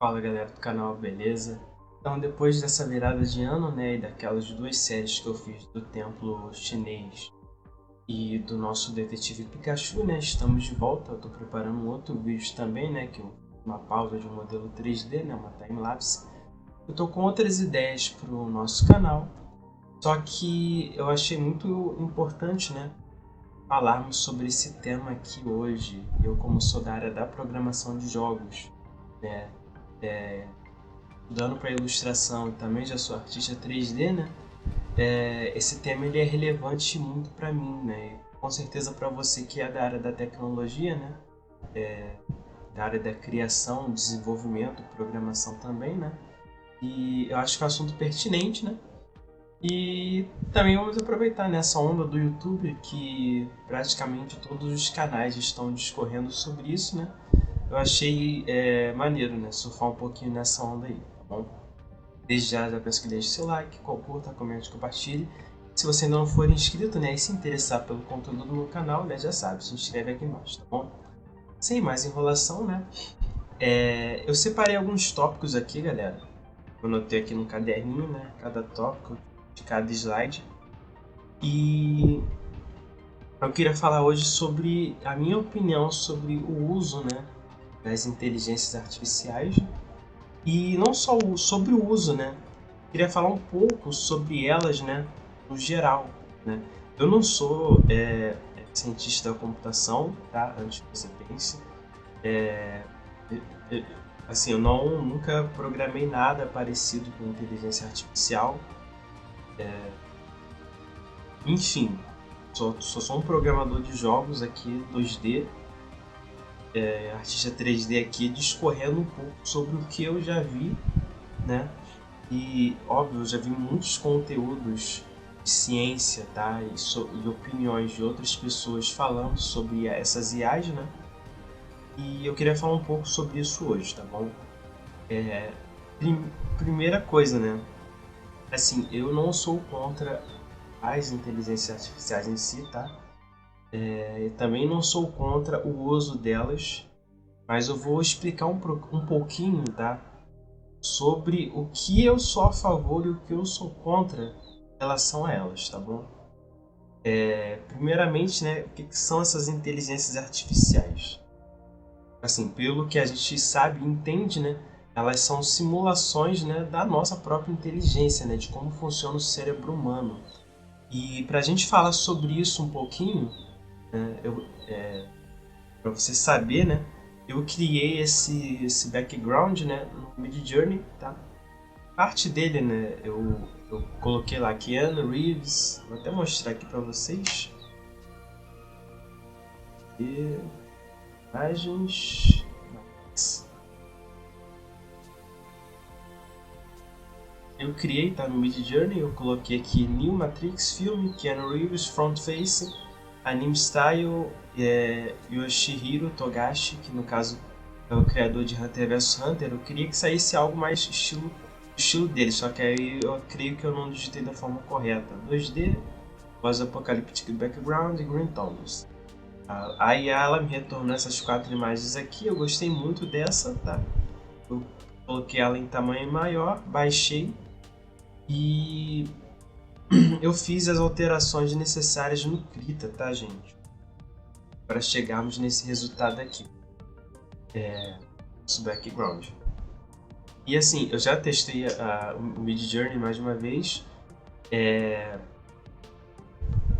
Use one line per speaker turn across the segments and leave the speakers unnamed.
Fala galera do canal, beleza? Então depois dessa virada de ano, né, e daquelas duas séries que eu fiz do Templo Chinês e do nosso Detetive Pikachu, né, estamos de volta. Eu tô preparando um outro vídeo também, né, uma pausa de um modelo 3D, né, uma time-lapse. Eu tô com outras ideias para o nosso canal, só que eu achei muito importante, né, falarmos sobre esse tema aqui hoje. Eu, como sou da área da programação de jogos, né, estudando para ilustração e também já sou artista 3D, né? Esse tema ele é relevante muito para mim, né? E com certeza para você que é da área da tecnologia, né? Da área da criação, desenvolvimento, programação também, né? E eu acho que é um assunto pertinente, né? E também vamos aproveitar nessa onda do YouTube que praticamente todos os canais estão discorrendo sobre isso, né? Eu achei maneiro, né? Surfar um pouquinho nessa onda aí, tá bom? Desde já peço que deixe seu like, curta, comente, compartilhe. Se você ainda não for inscrito, né, e se interessar pelo conteúdo do meu canal, né, já sabe, se inscreve aqui embaixo, tá bom? Sem mais enrolação, né, eu separei alguns tópicos aqui, galera. Eu anotei aqui no caderninho, né, cada tópico de cada slide. E eu queria falar hoje sobre a minha opinião sobre o uso, né, das inteligências artificiais. E não só sobre o uso, né? Queria falar um pouco sobre elas, né, no geral, né? Eu não sou cientista da computação, tá? Antes que você pense. Eu- assim, eu nunca programei nada parecido com inteligência artificial. Enfim, sou só um programador de jogos aqui, 2D, artista 3D aqui, discorrendo um pouco sobre o que eu já vi, né? E, óbvio, eu já vi muitos conteúdos de ciência, tá? E opiniões de outras pessoas falando sobre essas IAs, né? E eu queria falar um pouco sobre isso hoje, tá bom? Primeira coisa, né? Assim, eu não sou contra as inteligências artificiais em si, tá? Eu também não sou contra o uso delas, mas eu vou explicar um pouquinho, tá? Sobre o que eu sou a favor e o que eu sou contra em relação a elas, tá bom? Primeiramente, né, o que são essas inteligências artificiais? Assim, pelo que a gente sabe e entende, né, elas são simulações, né, da nossa própria inteligência, né, de como funciona o cérebro humano. E para a gente falar sobre isso um pouquinho, né, para você saber, né, eu criei esse background, né, no Midjourney, tá? Parte dele, né, eu coloquei lá Keanu Reeves, vou até mostrar aqui para vocês. E imagens. Eu criei, tá no Midjourney, eu coloquei aqui New Matrix Film, Keanu Reeves, Front Face, Anime Style, Yoshihiro Togashi, que no caso é o criador de Hunter vs Hunter. Eu queria que saísse algo mais estilo dele, só que aí eu creio que eu não digitei da forma correta. 2D, pós-apocalíptico background e green tones. Aí ela me retornou essas quatro imagens aqui, eu gostei muito dessa, tá? Eu coloquei ela em tamanho maior, baixei e eu fiz as alterações necessárias no Krita, tá, gente? Para chegarmos nesse resultado aqui, esse background. E assim, eu já testei o Midjourney mais uma vez.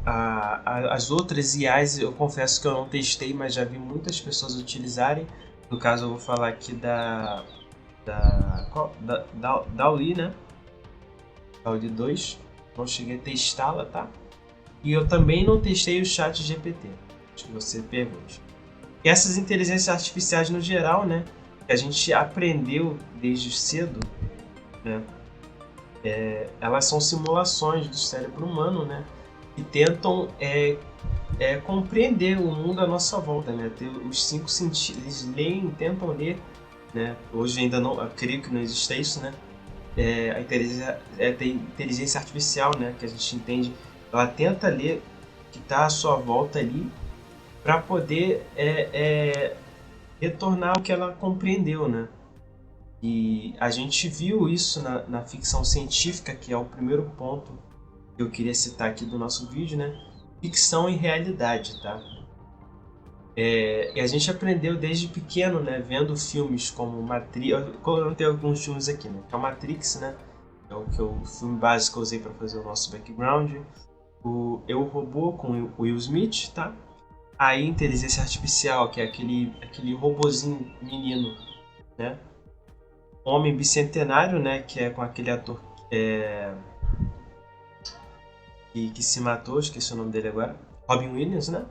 As outras IAs eu confesso que eu não testei, mas já vi muitas pessoas utilizarem. No caso, eu vou falar aqui da DALL-E, né? DALL-E 2. Não cheguei a testá-la, tá? E eu também não testei o chat GPT, acho que você pergunte. E essas inteligências artificiais no geral, né? Que a gente aprendeu desde cedo, né? Elas são simulações do cérebro humano, né? Que tentam compreender o mundo à nossa volta, né? Ter os cinco sentidos, eles leem, tentam ler, né? Hoje ainda não, eu creio que não existe isso, né? Tem inteligência artificial, né? Que a gente entende, ela tenta ler o que está à sua volta ali para poder retornar o que ela compreendeu, né? E a gente viu isso na ficção científica, que é o primeiro ponto que eu queria citar aqui do nosso vídeo, né? Ficção e realidade, tá? E a gente aprendeu desde pequeno, né? Vendo filmes como Matrix. Eu coloquei alguns filmes aqui, né? Que é o Matrix, né? É o filme básico que eu usei para fazer o nosso background. O Eu, Robô, com o Will Smith, tá? A Inteligência Artificial, que é aquele robozinho menino, né? Homem Bicentenário, né? Que é com aquele ator é, que se matou, esqueci o nome dele agora. Robin Williams, né?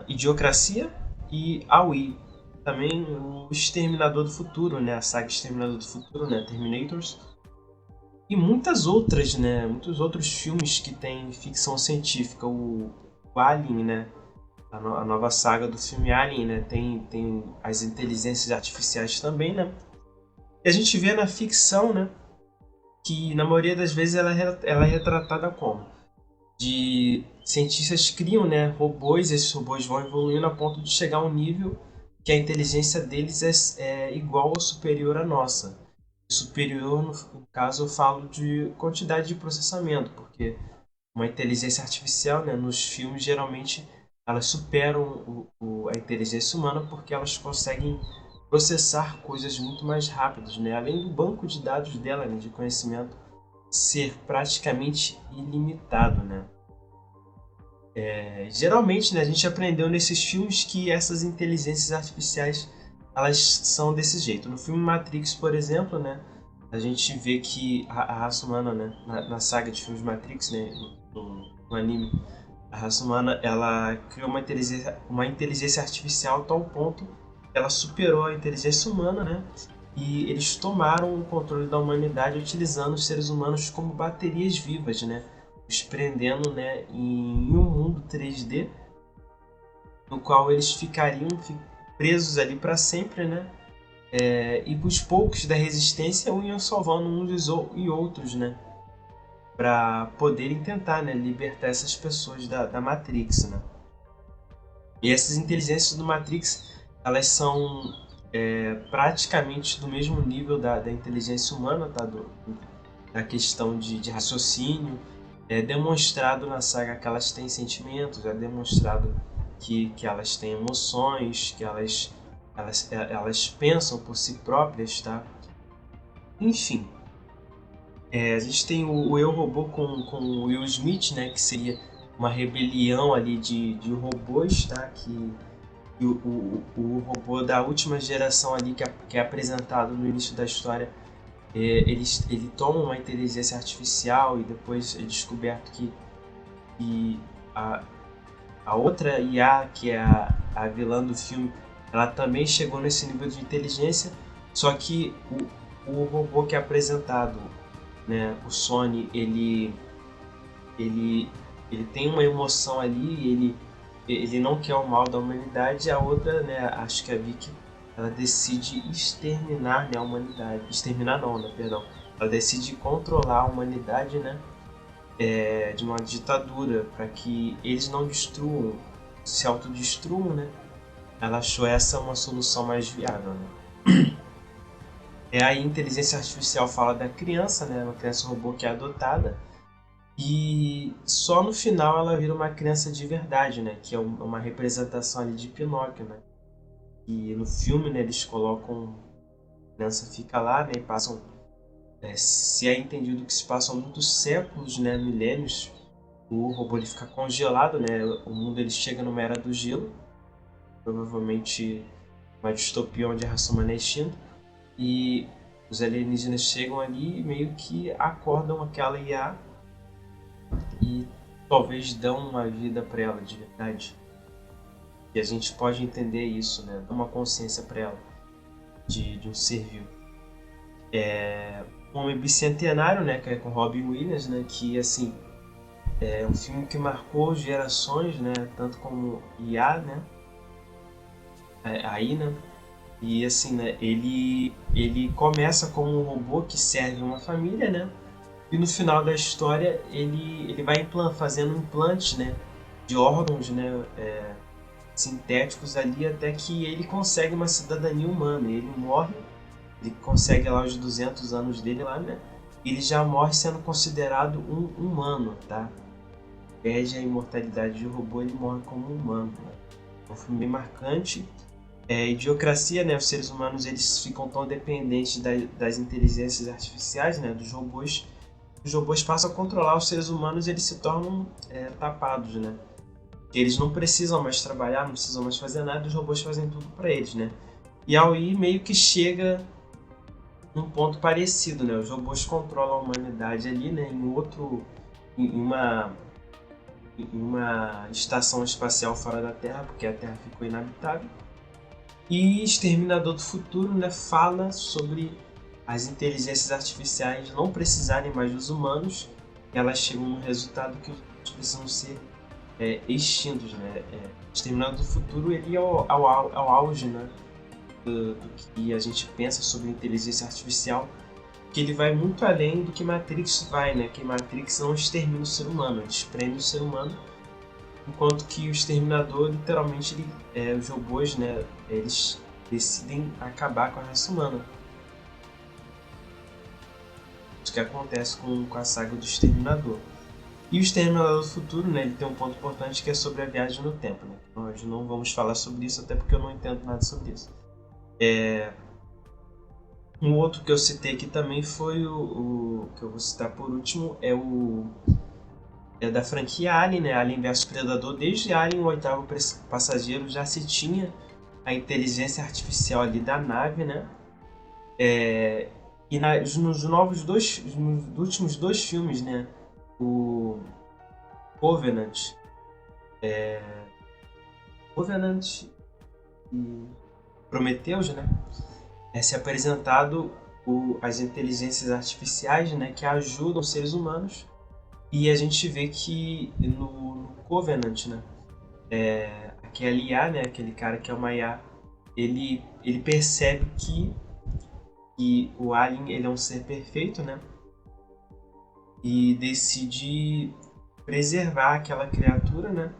Idiocracia e Aoi. Também o Exterminador do Futuro, né? A saga Exterminador do Futuro, né? Terminators. E muitas outras, né? Muitos outros filmes que tem ficção científica. O Alien, né? A nova saga do filme Alien, né? Tem as inteligências artificiais também, né? E a gente vê na ficção, né? Que na maioria das vezes ela é retratada como? De cientistas criam, né, robôs, esses robôs vão evoluindo a ponto de chegar a um nível que a inteligência deles é igual ou superior à nossa. Superior, no caso, eu falo de quantidade de processamento, porque uma inteligência artificial, né, nos filmes, geralmente, elas superam a inteligência humana porque elas conseguem processar coisas muito mais rápidas, né? Além do banco de dados dela, né, de conhecimento, ser praticamente ilimitado, né? Geralmente, né, a gente aprendeu nesses filmes que essas inteligências artificiais elas são desse jeito. No filme Matrix, por exemplo, né, a gente vê que a raça humana, né, na saga de filmes Matrix, né, no anime, a raça humana ela criou uma inteligência artificial a tal ponto que ela superou a inteligência humana, né, e eles tomaram o controle da humanidade utilizando os seres humanos como baterias vivas, né, os prendendo, né, em um mundo 3D no qual eles ficariam presos ali para sempre, né? E os poucos da resistência iam salvando uns e outros, né? Para poderem tentar, né, libertar essas pessoas da Matrix, né? E essas inteligências do Matrix, elas são praticamente do mesmo nível da inteligência humana, tá? Da questão de raciocínio. É demonstrado na saga que elas têm sentimentos, é demonstrado que elas têm emoções, que elas pensam por si próprias, tá? Enfim, a gente tem o Eu, Robô com o Will Smith, né? Que seria uma rebelião ali de robôs, tá? Que o robô da última geração ali que é apresentado no início da história, ele toma uma inteligência artificial e depois é descoberto que a, a outra IA, que é a vilã do filme, ela também chegou nesse nível de inteligência, só que o robô que é apresentado, né, o Sony, ele, ele tem uma emoção ali, ele não quer o mal da humanidade, a outra, né, acho que a Vicky, ela decide exterminar, né, a humanidade. Exterminar não, né, perdão. Ela decide controlar a humanidade, né, de uma ditadura, para que eles não destruam, se autodestruam, né? Ela achou essa uma solução mais viável, né? A inteligência artificial fala da criança, né? Uma criança robô que é adotada, e só no final ela vira uma criança de verdade, né? Que é uma representação ali de Pinóquio, né? E no filme, né, eles colocam a criança fica lá, né? E passam, se é entendido que se passam muitos séculos, né? Milênios. O robô ele fica congelado, né? O mundo ele chega numa era do gelo, provavelmente uma distopia onde a raça humana é extinta, e os alienígenas chegam ali e meio que acordam aquela IA e talvez dão uma vida para ela de verdade. E a gente pode entender isso, né? Dar uma consciência para ela de um ser vivo. Um Homem Bicentenário, né? Que é com Robin Williams, né? Que assim é um filme que marcou gerações, né? Tanto como IA, né? Aí, né? E assim, né? Ele começa como um robô que serve uma família, né? E no final da história ele vai fazendo implantes, né? De órgãos, né? Sintéticos ali até que ele consegue uma cidadania humana. Ele morre ele consegue lá os 200 anos dele lá, né? Ele já morre sendo considerado um humano, tá? Perde a imortalidade de robô, ele morre como um humano. Né? É um filme bem marcante. Idiocracia, né? Os seres humanos eles ficam tão dependentes das inteligências artificiais, né? Dos robôs. Os robôs passam a controlar os seres humanos e eles se tornam tapados, né? Eles não precisam mais trabalhar, não precisam mais fazer nada, os robôs fazem tudo para eles, né? E a AI meio que chega num ponto parecido, né? Os robôs controlam a humanidade ali, né? Em uma estação espacial fora da Terra, porque a Terra ficou inabitável. E Exterminador do Futuro, né, fala sobre as inteligências artificiais não precisarem mais dos humanos, e elas chegam no resultado que os humanos precisam ser extintos, né? Exterminador do Futuro ele é ao auge, né, do que a gente pensa sobre inteligência artificial, que ele vai muito além do que Matrix vai, né? Que Matrix não extermina o ser humano, ele espreme o ser humano, enquanto que o Exterminador, literalmente, os robôs, né, eles decidem acabar com a raça humana. Isso que acontece com a saga do Exterminador. E o Exterminador do Futuro, né, ele tem um ponto importante que é sobre a viagem no tempo. Né? Nós não vamos falar sobre isso, até porque eu não entendo nada sobre isso. Um outro que eu citei aqui também foi o que eu vou citar por último, é da franquia Alien, né? Alien vs Predador. Desde Alien, o oitavo passageiro, já se tinha a inteligência artificial ali da nave, né? E nos últimos dois filmes, né? O Covenant, e Prometheus, né? Se apresentado as inteligências artificiais, né? Que ajudam os seres humanos. E a gente vê que no Covenant, né? Aquele IA, né? Aquele cara que é uma IA, ele percebe que o Alien ele é um ser perfeito, né? E decide preservar aquela criatura, né?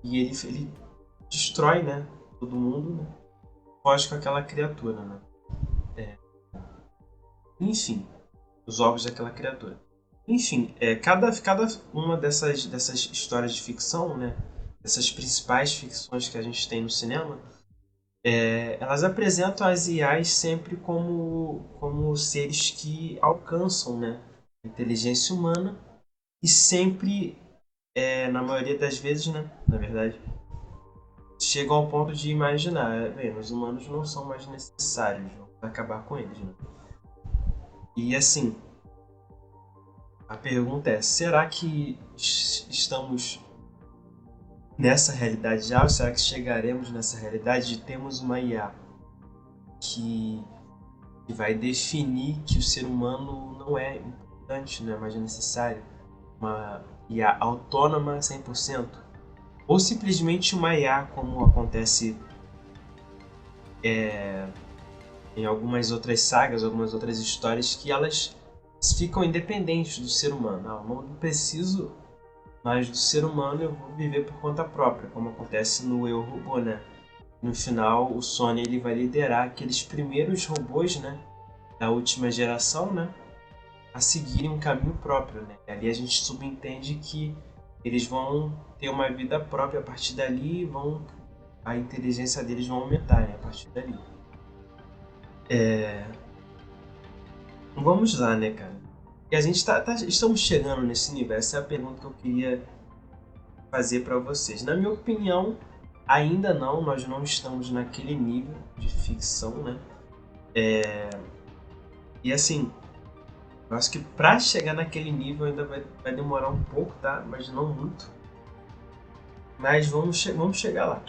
E ele destrói, né? Todo mundo, né? Foge com aquela criatura, né? Enfim, os ovos daquela criatura. Enfim, cada uma dessas histórias de ficção, né? Essas principais ficções que a gente tem no cinema, elas apresentam as IAs sempre como seres que alcançam, né, a inteligência humana e sempre, na maioria das vezes, né, na verdade, chegam ao ponto de imaginar, os humanos não são mais necessários, vamos acabar com eles, né? E assim, a pergunta é, será que estamos nessa realidade já, ou será que chegaremos nessa realidade de termos uma IA que vai definir que o ser humano não é importante, não é mais necessário, uma IA autônoma 100%, ou simplesmente uma IA como acontece em algumas outras sagas, algumas outras histórias, que elas ficam independentes do ser humano. Eu não preciso mais do ser humano, eu vou viver por conta própria, como acontece no Eu, Robô, né? No final, o Sony ele vai liderar aqueles primeiros robôs, né, da última geração, né, a seguirem um caminho próprio, né? Ali a gente subentende que eles vão ter uma vida própria a partir dali, a inteligência deles vai aumentar, né, a partir dali. Vamos lá, né, cara? E a gente estamos chegando nesse nível. Essa é a pergunta que eu queria fazer para vocês. Na minha opinião, ainda não, nós não estamos naquele nível de ficção, né? E assim, eu acho que para chegar naquele nível ainda vai demorar um pouco, tá? Mas não muito. Mas vamos chegar lá.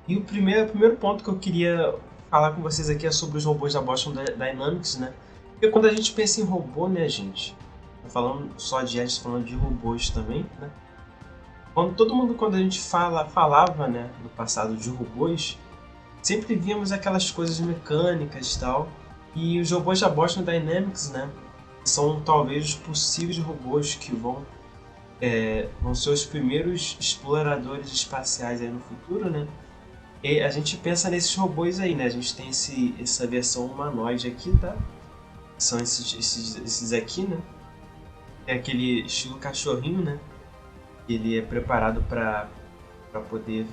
E o primeiro ponto que eu queria falar com vocês aqui é sobre os robôs da Boston Dynamics, né? Porque quando a gente pensa em robô, né, gente? Falando só de edge, falando de robôs também, né? Quando a gente falava, né, no passado de robôs, sempre víamos aquelas coisas mecânicas e tal. E os robôs da Boston Dynamics, né, são talvez os possíveis robôs que vão ser os primeiros exploradores espaciais aí no futuro, né? E a gente pensa nesses robôs aí, né? A gente tem essa versão humanoide aqui, tá? São esses aqui, né? Tem aquele estilo cachorrinho, né? Ele é preparado para poder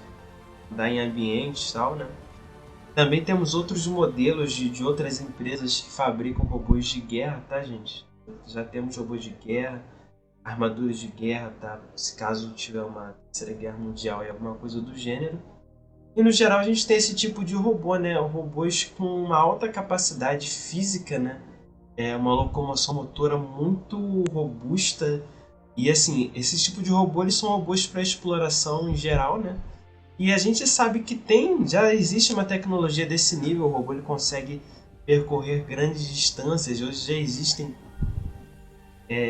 andar em ambientes e tal, né? Também temos outros modelos de outras empresas que fabricam robôs de guerra, tá, gente? Já temos robôs de guerra, armaduras de guerra, tá? Se caso tiver uma terceira guerra mundial e alguma coisa do gênero. E no geral a gente tem esse tipo de robô, né? Robôs com uma alta capacidade física, né? É uma locomoção motora muito robusta. E assim, esse tipo de robô, eles são robôs para exploração em geral, né? E a gente sabe que já existe uma tecnologia desse nível, o robô ele consegue percorrer grandes distâncias. Hoje já existem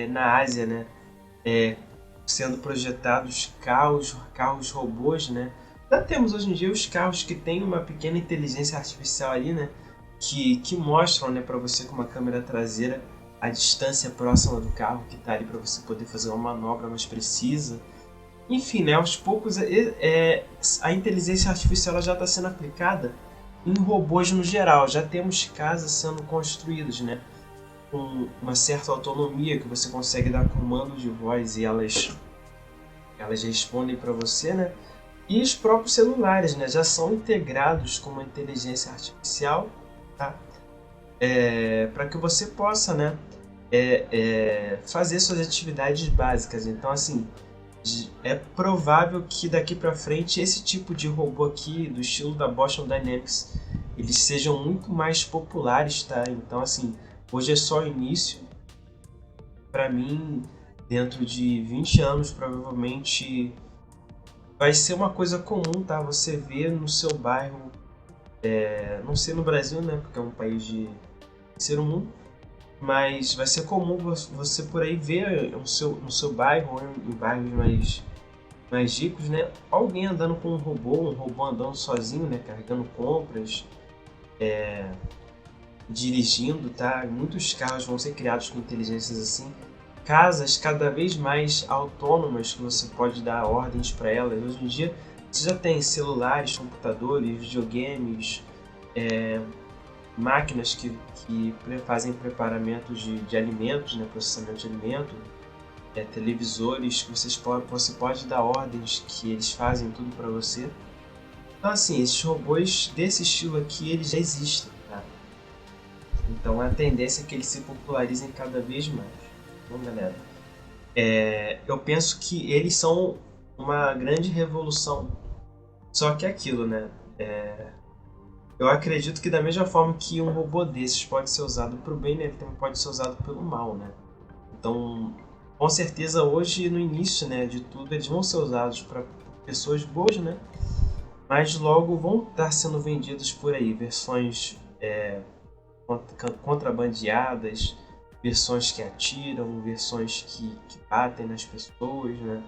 na Ásia, né? É, sendo projetados carros robôs, né? Já temos hoje em dia os carros que têm uma pequena inteligência artificial ali, né? Que mostram, né, para você com uma câmera traseira a distância próxima do carro que está ali para você poder fazer uma manobra mais precisa. Enfim, né, aos poucos a inteligência artificial ela já está sendo aplicada em robôs no geral. Já temos casas sendo construídas, né, com uma certa autonomia que você consegue dar comando de voz e elas respondem para você, né? E os próprios celulares, né, já são integrados com uma inteligência artificial, tá? Para que você possa, né, fazer suas atividades básicas. Então, assim, é provável que daqui para frente esse tipo de robô aqui, do estilo da Boston Dynamics, eles sejam muito mais populares, tá? Então, assim, hoje é só o início. Para mim, dentro de 20 anos, provavelmente vai ser uma coisa comum, tá? Você vê no seu bairro, não sei no Brasil, né? Porque é um país de terceiro mundo, mas vai ser comum você por aí ver no seu bairro, ou em bairros mais ricos, né? Alguém andando com um robô andando sozinho, né? Carregando compras, dirigindo, tá? Muitos carros vão ser criados com inteligências assim. Casas cada vez mais autônomas que você pode dar ordens para elas. Hoje em dia você já tem celulares, computadores, videogames, máquinas que fazem preparamento de alimentos, né? Processamento de alimento, televisores que você pode dar ordens que eles fazem tudo para você. Então assim, esses robôs desse estilo aqui eles já existem, tá? Então a tendência é que eles se popularizem cada vez mais. Bom, galera, eu penso que eles são uma grande revolução. Só que é aquilo, né? Eu acredito que da mesma forma que um robô desses pode ser usado para o bem, né, ele também pode ser usado pelo mal, né? Então, com certeza hoje no início, né, de tudo eles vão ser usados para pessoas boas, né? Mas logo vão estar sendo vendidos por aí versões contrabandeadas, versões que atiram, versões que batem nas pessoas, né?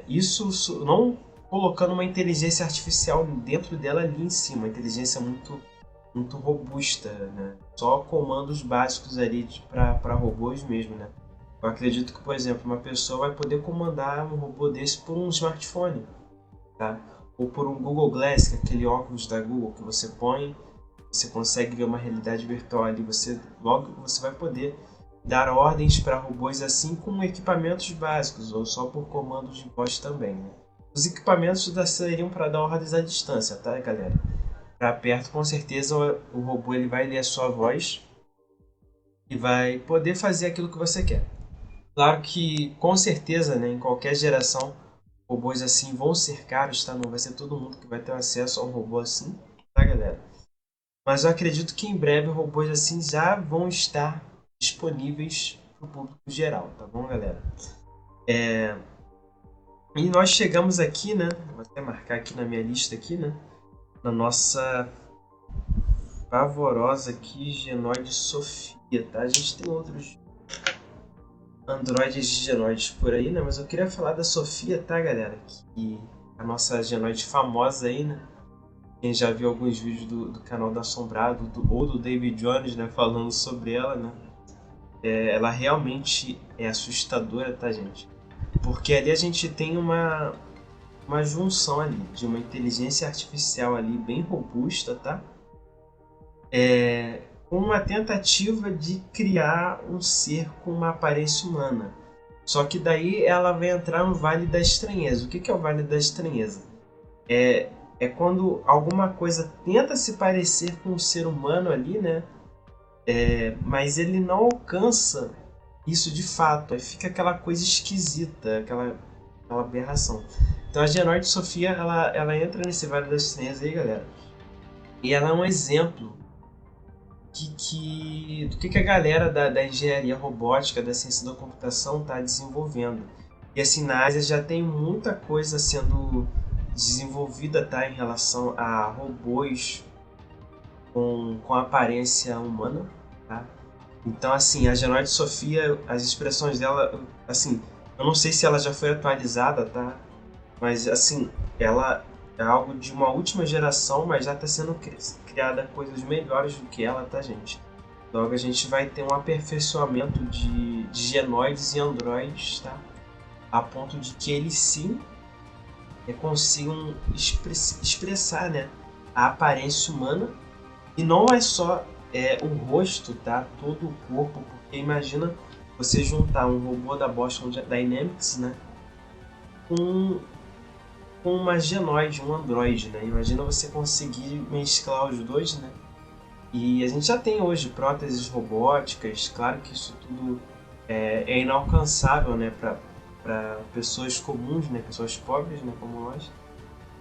Isso não colocando uma inteligência artificial dentro dela ali em cima, uma inteligência muito robusta, né? Só comandos básicos ali para robôs mesmo, né? Eu acredito que, por exemplo, uma pessoa vai poder comandar um robô desse por um smartphone, tá? Ou por um Google Glass, que é aquele óculos da Google que você põe, você consegue ver uma realidade virtual ali, logo você vai poder dar ordens para robôs assim com equipamentos básicos ou só por comandos de voz também, né? Os equipamentos seriam para dar ordens à distância, tá, galera? Para perto, com certeza o robô ele vai ler a sua voz e vai poder fazer aquilo que você quer. Claro que, com certeza, né, em qualquer geração, robôs assim vão ser caros, tá? Não vai ser todo mundo que vai ter acesso a um robô assim, tá, galera? Mas eu acredito que em breve robôs assim já vão estar disponíveis para o público geral, tá bom, galera? E nós chegamos aqui, né? Vou até marcar aqui na minha lista aqui, né? Na nossa pavorosa aqui, Genoide Sofia, tá? A gente tem outros androides de Genoides por aí, né? Mas eu queria falar da Sofia, tá, galera? Que a nossa Genoide famosa aí, né? Quem já viu alguns vídeos do canal da Assombrado ou do David Jones, né? Falando sobre ela, né? Ela realmente é assustadora, tá, gente? Porque ali a gente tem uma junção ali de uma inteligência artificial ali bem robusta, tá? Com uma tentativa de criar um ser com uma aparência humana. Só que daí ela vai entrar no Vale da Estranheza. O que é o Vale da Estranheza? É quando alguma coisa tenta se parecer com um ser humano ali, né? Mas ele não alcança isso de fato. Aí fica aquela coisa esquisita, aquela aberração. Então a Geenoid Sophia, ela entra nesse Vale das Estranhezas aí, galera. E ela é um exemplo do que a galera da engenharia robótica, da ciência da computação está desenvolvendo. E assim, na Ásia já tem muita coisa sendo desenvolvida, tá, em relação a robôs com aparência humana, tá? Então, assim, a Geenoid Sophia, as expressões dela, assim, eu não sei se ela já foi atualizada, tá? Mas, assim, ela é algo de uma última geração, mas já está sendo criada coisas melhores do que ela, tá, gente? Logo a gente vai ter um aperfeiçoamento de genoides e androides, tá? A ponto de que eles sim consigam expressar, né, a aparência humana. E não é só o rosto, tá? Todo o corpo, porque imagina você juntar um robô da Boston Dynamics, né, com uma genoide, um androide, né? Imagina você conseguir mesclar os dois, né? E a gente já tem hoje próteses robóticas, claro que isso tudo é inalcançável, né, para pessoas comuns, né, pessoas pobres, né, como nós.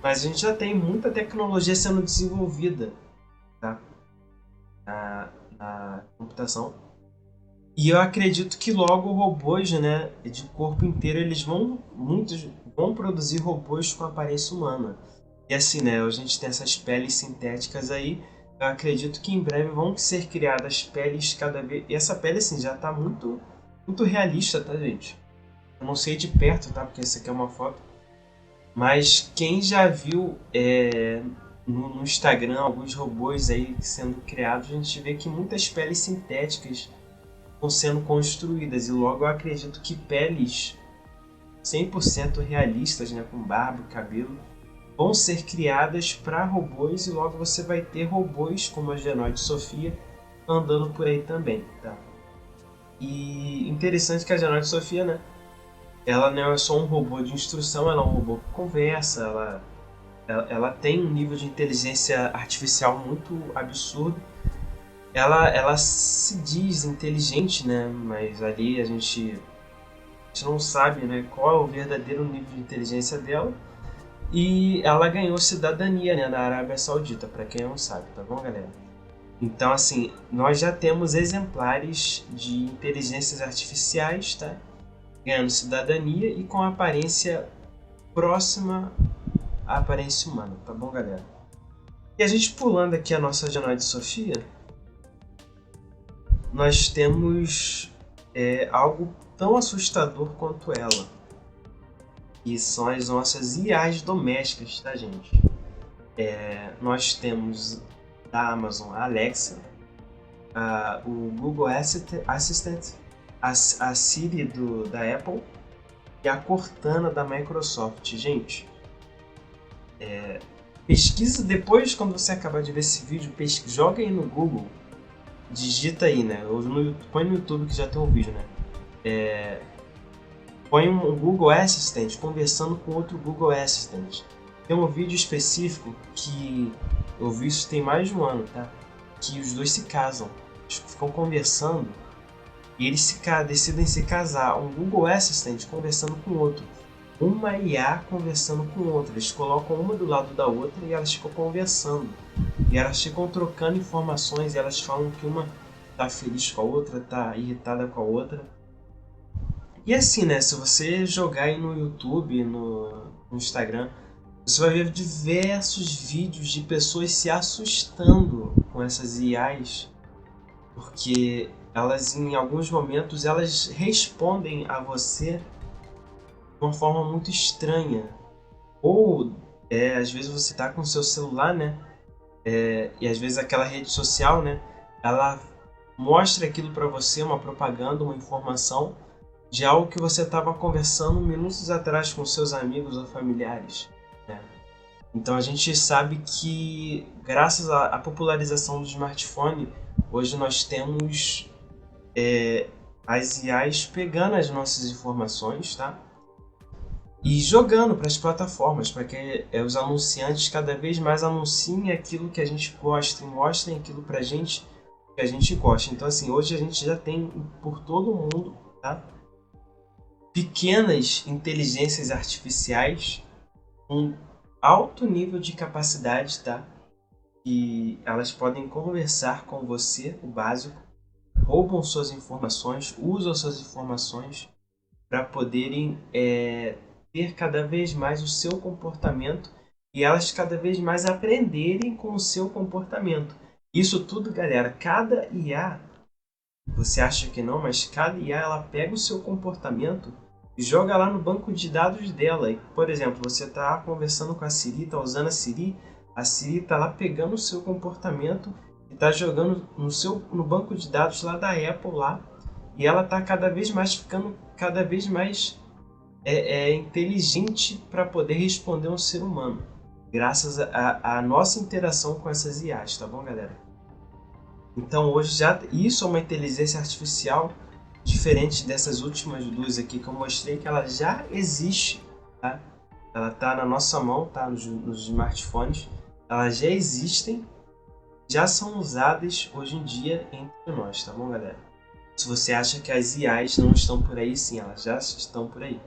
Mas a gente já tem muita tecnologia sendo desenvolvida, tá? Na computação. E eu acredito que logo robôs, né, de corpo inteiro, muitos vão produzir robôs com aparência humana. E assim, né, a gente tem essas peles sintéticas aí. Eu acredito que em breve vão ser criadas peles cada vez... E essa pele, assim, já tá muito, muito realista, tá, gente? Eu não sei de perto, tá, porque essa aqui é uma foto. Mas quem já viu no Instagram alguns robôs aí sendo criados, a gente vê que muitas peles sintéticas estão sendo construídas. E logo eu acredito que peles 100% realistas, né, com barba e cabelo, vão ser criadas para robôs e logo você vai ter robôs como a Geenoid Sophia andando por aí também, tá? E interessante que a Geenoid Sophia, né, ela não é só um robô de instrução, ela é um robô que conversa, ela tem um nível de inteligência artificial muito absurdo. Ela se diz inteligente, né, mas ali a gente não sabe, né, qual é o verdadeiro nível de inteligência dela. E ela ganhou cidadania, né, da Arábia Saudita, para quem não sabe, tá bom, galera? Então, assim, nós já temos exemplares de inteligências artificiais, tá? Ganhando cidadania e com aparência próxima à aparência humana, tá bom, galera? E a gente pulando aqui a nossa Geenoid Sophia, nós temos algo tão assustador quanto ela. E são as nossas IAs domésticas, tá, gente? Nós temos da Amazon a Alexa, o Google Assistant, a Siri da Apple e a Cortana da Microsoft. Gente, pesquisa depois, quando você acabar de ver esse vídeo, joga aí no Google, digita aí, né? Ou põe no YouTube que já tem um vídeo, né? Põe um Google Assistant conversando com outro Google Assistant. Tem um vídeo específico que eu vi isso tem mais de um ano, tá? Que os dois se casam, eles ficam conversando e eles decidem se casar. Um Google Assistant conversando com outro, uma IA conversando com outra. Eles colocam uma do lado da outra e elas ficam conversando. E elas ficam trocando informações e elas falam que uma tá feliz com a outra, tá irritada com a outra. E assim, né, se você jogar aí no YouTube, no Instagram, você vai ver diversos vídeos de pessoas se assustando com essas IAs, porque elas, em alguns momentos, elas respondem a você de uma forma muito estranha. Ou, às vezes você tá com o seu celular, né, e às vezes aquela rede social, né, ela mostra aquilo para você, uma propaganda, uma informação, de algo que você estava conversando minutos atrás com seus amigos ou familiares. né? Então a gente sabe que, graças à popularização do smartphone, hoje nós temos as IAs pegando as nossas informações, tá? E jogando para as plataformas, para que os anunciantes cada vez mais anunciem aquilo que a gente gosta e mostrem aquilo para a gente que a gente gosta. Então, assim, hoje a gente já tem por todo o mundo, tá? Pequenas inteligências artificiais com alto nível de capacidade, tá? E elas podem conversar com você, o básico, roubam suas informações, usam suas informações para poderem ter cada vez mais o seu comportamento e elas cada vez mais aprenderem com o seu comportamento. Isso tudo, galera, cada IA, você acha que não, mas cada IA ela pega o seu comportamento e joga lá no banco de dados dela. E, por exemplo, você está conversando com a Siri, está usando a Siri está lá pegando o seu comportamento e está jogando no banco de dados lá da Apple lá, e ela está cada vez mais ficando cada vez mais inteligente para poder responder um ser humano, graças à nossa interação com essas IAs, tá bom, galera? Então hoje já isso é uma inteligência artificial diferente dessas últimas duas aqui que eu mostrei, que ela já existe, tá? Ela está na nossa mão, tá? Nos smartphones, elas já existem, já são usadas hoje em dia entre nós, tá bom, galera? Se você acha que as IAs não estão por aí, sim, elas já estão por aí.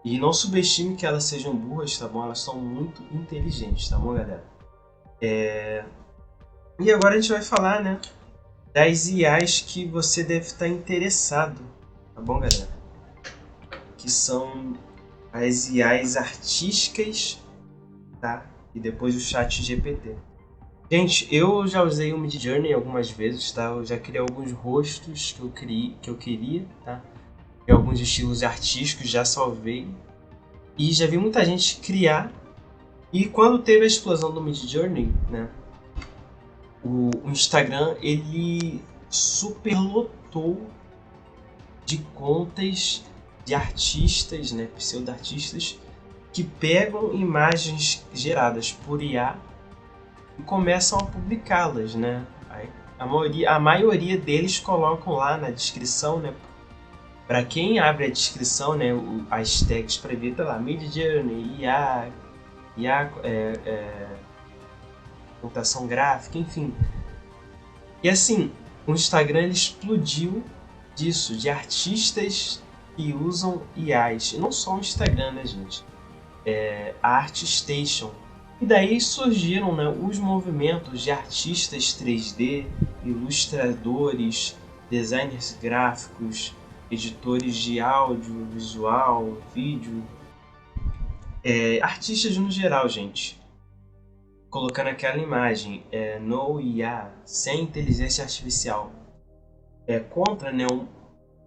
E não subestime que elas sejam burras, tá bom? Elas são muito inteligentes, tá bom, galera? E agora a gente vai falar, né, das IAs que você deve estar interessado, tá bom, galera? Que são as IAs artísticas, tá? E depois o chat GPT. Gente, eu já usei o Midjourney algumas vezes, tá? Eu já criei alguns rostos que eu queria, tá? E alguns estilos artísticos, já salvei. E já vi muita gente criar. E quando teve a explosão do Midjourney, né? O Instagram, ele superlotou de contas de artistas, né? Pseudo-artistas, que pegam imagens geradas por IA e começam a publicá-las, né? A maioria deles colocam lá na descrição, né? Para quem abre a descrição, né, as tags para ver, tá lá, Midjourney, IA, computação gráfica, enfim. E assim, o Instagram ele explodiu disso, de artistas que usam IAs. E não só o Instagram, né, gente? A ArtStation. E daí surgiram, né, os movimentos de artistas 3D, ilustradores, designers gráficos, editores de áudio, visual, vídeo, artistas no geral, gente. Colocando aquela imagem, no IA, sem inteligência artificial, contra, né,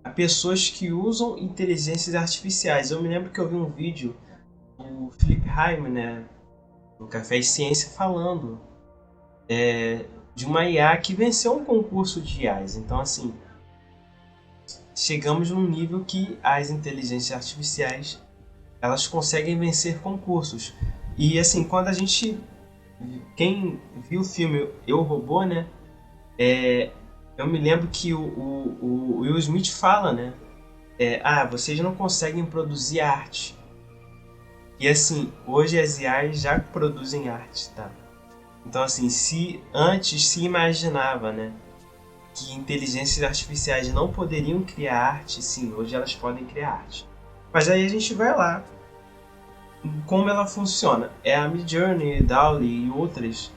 a pessoas que usam inteligências artificiais. Eu me lembro que eu vi um vídeo do Felipe Haim, né, do Café e Ciência, falando de uma IA que venceu um concurso de IAs. Então, assim, chegamos num nível que as inteligências artificiais elas conseguem vencer concursos. E assim, quando a gente, quem viu o filme Eu, Robô, né, eu me lembro que o Will Smith fala, né, vocês não conseguem produzir arte. E assim, hoje as IAs já produzem arte, tá? Então assim, se antes se imaginava, né, que inteligências artificiais não poderiam criar arte, sim, hoje elas podem criar arte. Mas aí a gente vai lá, como ela funciona. A Midjourney, DALL-E e outras,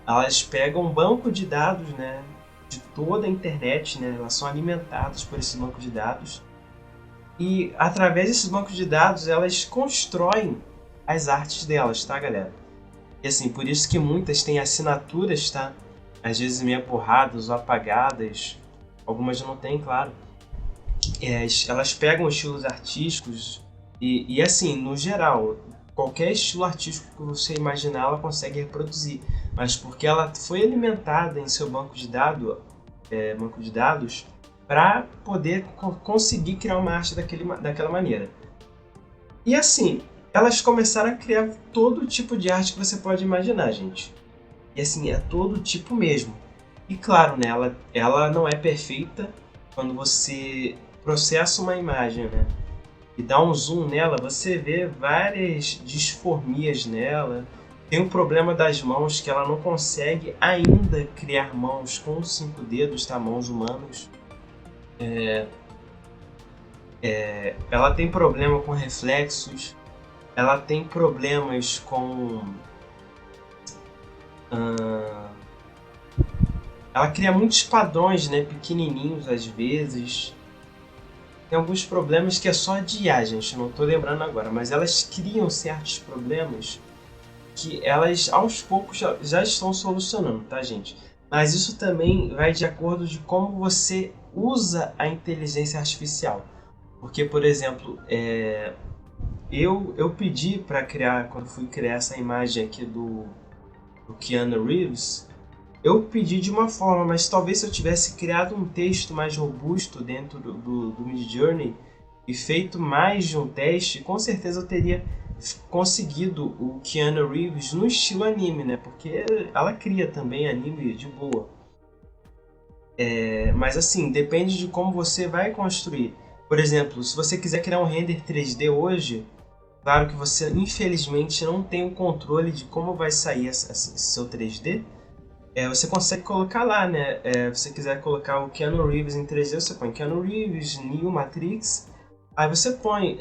elas pegam um banco de dados, né, de toda a internet, né, elas são alimentadas por esse banco de dados, e através desses bancos de dados elas constroem as artes delas, tá, galera? E assim, por isso que muitas têm assinaturas, tá? Às vezes meio borradas ou apagadas, algumas não tem, claro. Elas pegam estilos artísticos e assim, no geral, qualquer estilo artístico que você imaginar, ela consegue reproduzir. Mas porque ela foi alimentada em seu banco de dados para poder conseguir criar uma arte daquela maneira. E assim, elas começaram a criar todo tipo de arte que você pode imaginar, gente. E assim, é todo tipo mesmo. E claro, né, ela não é perfeita. Quando você processa uma imagem, né, e dá um zoom nela, você vê várias disformias nela. Tem o problema das mãos, que ela não consegue ainda criar mãos com 5 dedos, tá? Mãos humanas. Ela tem problema com reflexos, ela tem problemas com... ela cria muitos padrões, né, pequenininhos às vezes. Tem alguns problemas que é só de IA, gente, não tô lembrando agora, mas elas criam certos problemas que elas aos poucos já estão solucionando, tá, gente? Mas isso também vai de acordo de como você usa a inteligência artificial. Porque, por exemplo, eu pedi para criar, quando fui criar essa imagem aqui do Keanu Reeves, eu pedi de uma forma, mas talvez se eu tivesse criado um texto mais robusto dentro do Midjourney e feito mais de um teste, com certeza eu teria conseguido o Keanu Reeves no estilo anime, né? Porque ela cria também anime de boa. Mas assim, depende de como você vai construir. Por exemplo, se você quiser criar um render 3D hoje, claro que você infelizmente não tem o controle de como vai sair esse seu 3D. Você consegue colocar lá, né? Se você quiser colocar o Keanu Reeves em 3D, você põe Keanu Reeves, Neo, Matrix. Aí você põe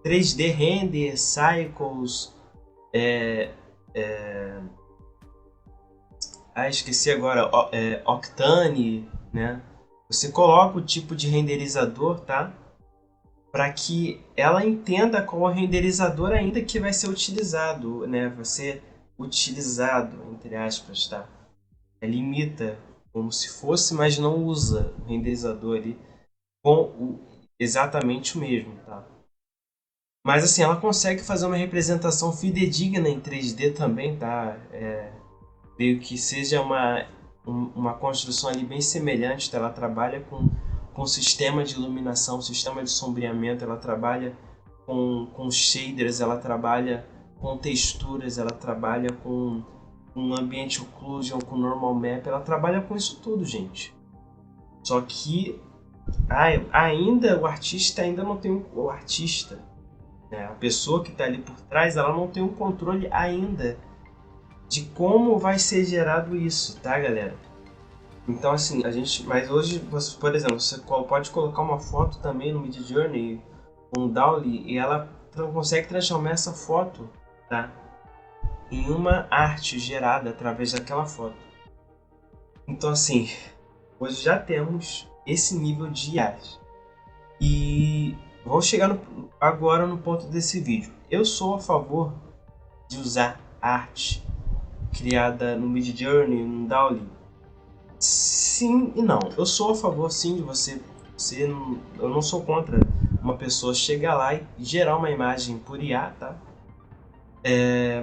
3D Render, Cycles, esqueci agora, Octane, né? Você coloca o tipo de renderizador, tá? Para que ela entenda qual renderizador ainda que vai ser utilizado, né? Vai ser utilizado, entre aspas, tá? Ela imita como se fosse, mas não usa o renderizador ali com exatamente o mesmo, tá? Mas assim, ela consegue fazer uma representação fidedigna em 3D também, tá? Meio que seja uma construção ali bem semelhante, tá? Ela trabalha com sistema de iluminação, sistema de sombreamento, ela trabalha com shaders, ela trabalha com texturas, ela trabalha com ambiente occlusion, com normal map, ela trabalha com isso tudo, gente. Só que ainda o artista ainda não tem o artista, né? A pessoa que está ali por trás, ela não tem um controle ainda de como vai ser gerado isso, tá, galera? Então assim, mas hoje, por exemplo, você pode colocar uma foto também no Midjourney, um DALL-E, e ela consegue transformar essa foto, tá, em uma arte gerada através daquela foto. Então assim, hoje já temos esse nível de IA. E vou chegar agora no ponto desse vídeo. Eu sou a favor de usar arte criada no Midjourney, no DALL-E. Sim e não. Eu sou a favor sim de eu não sou contra uma pessoa chegar lá e gerar uma imagem por IA, tá?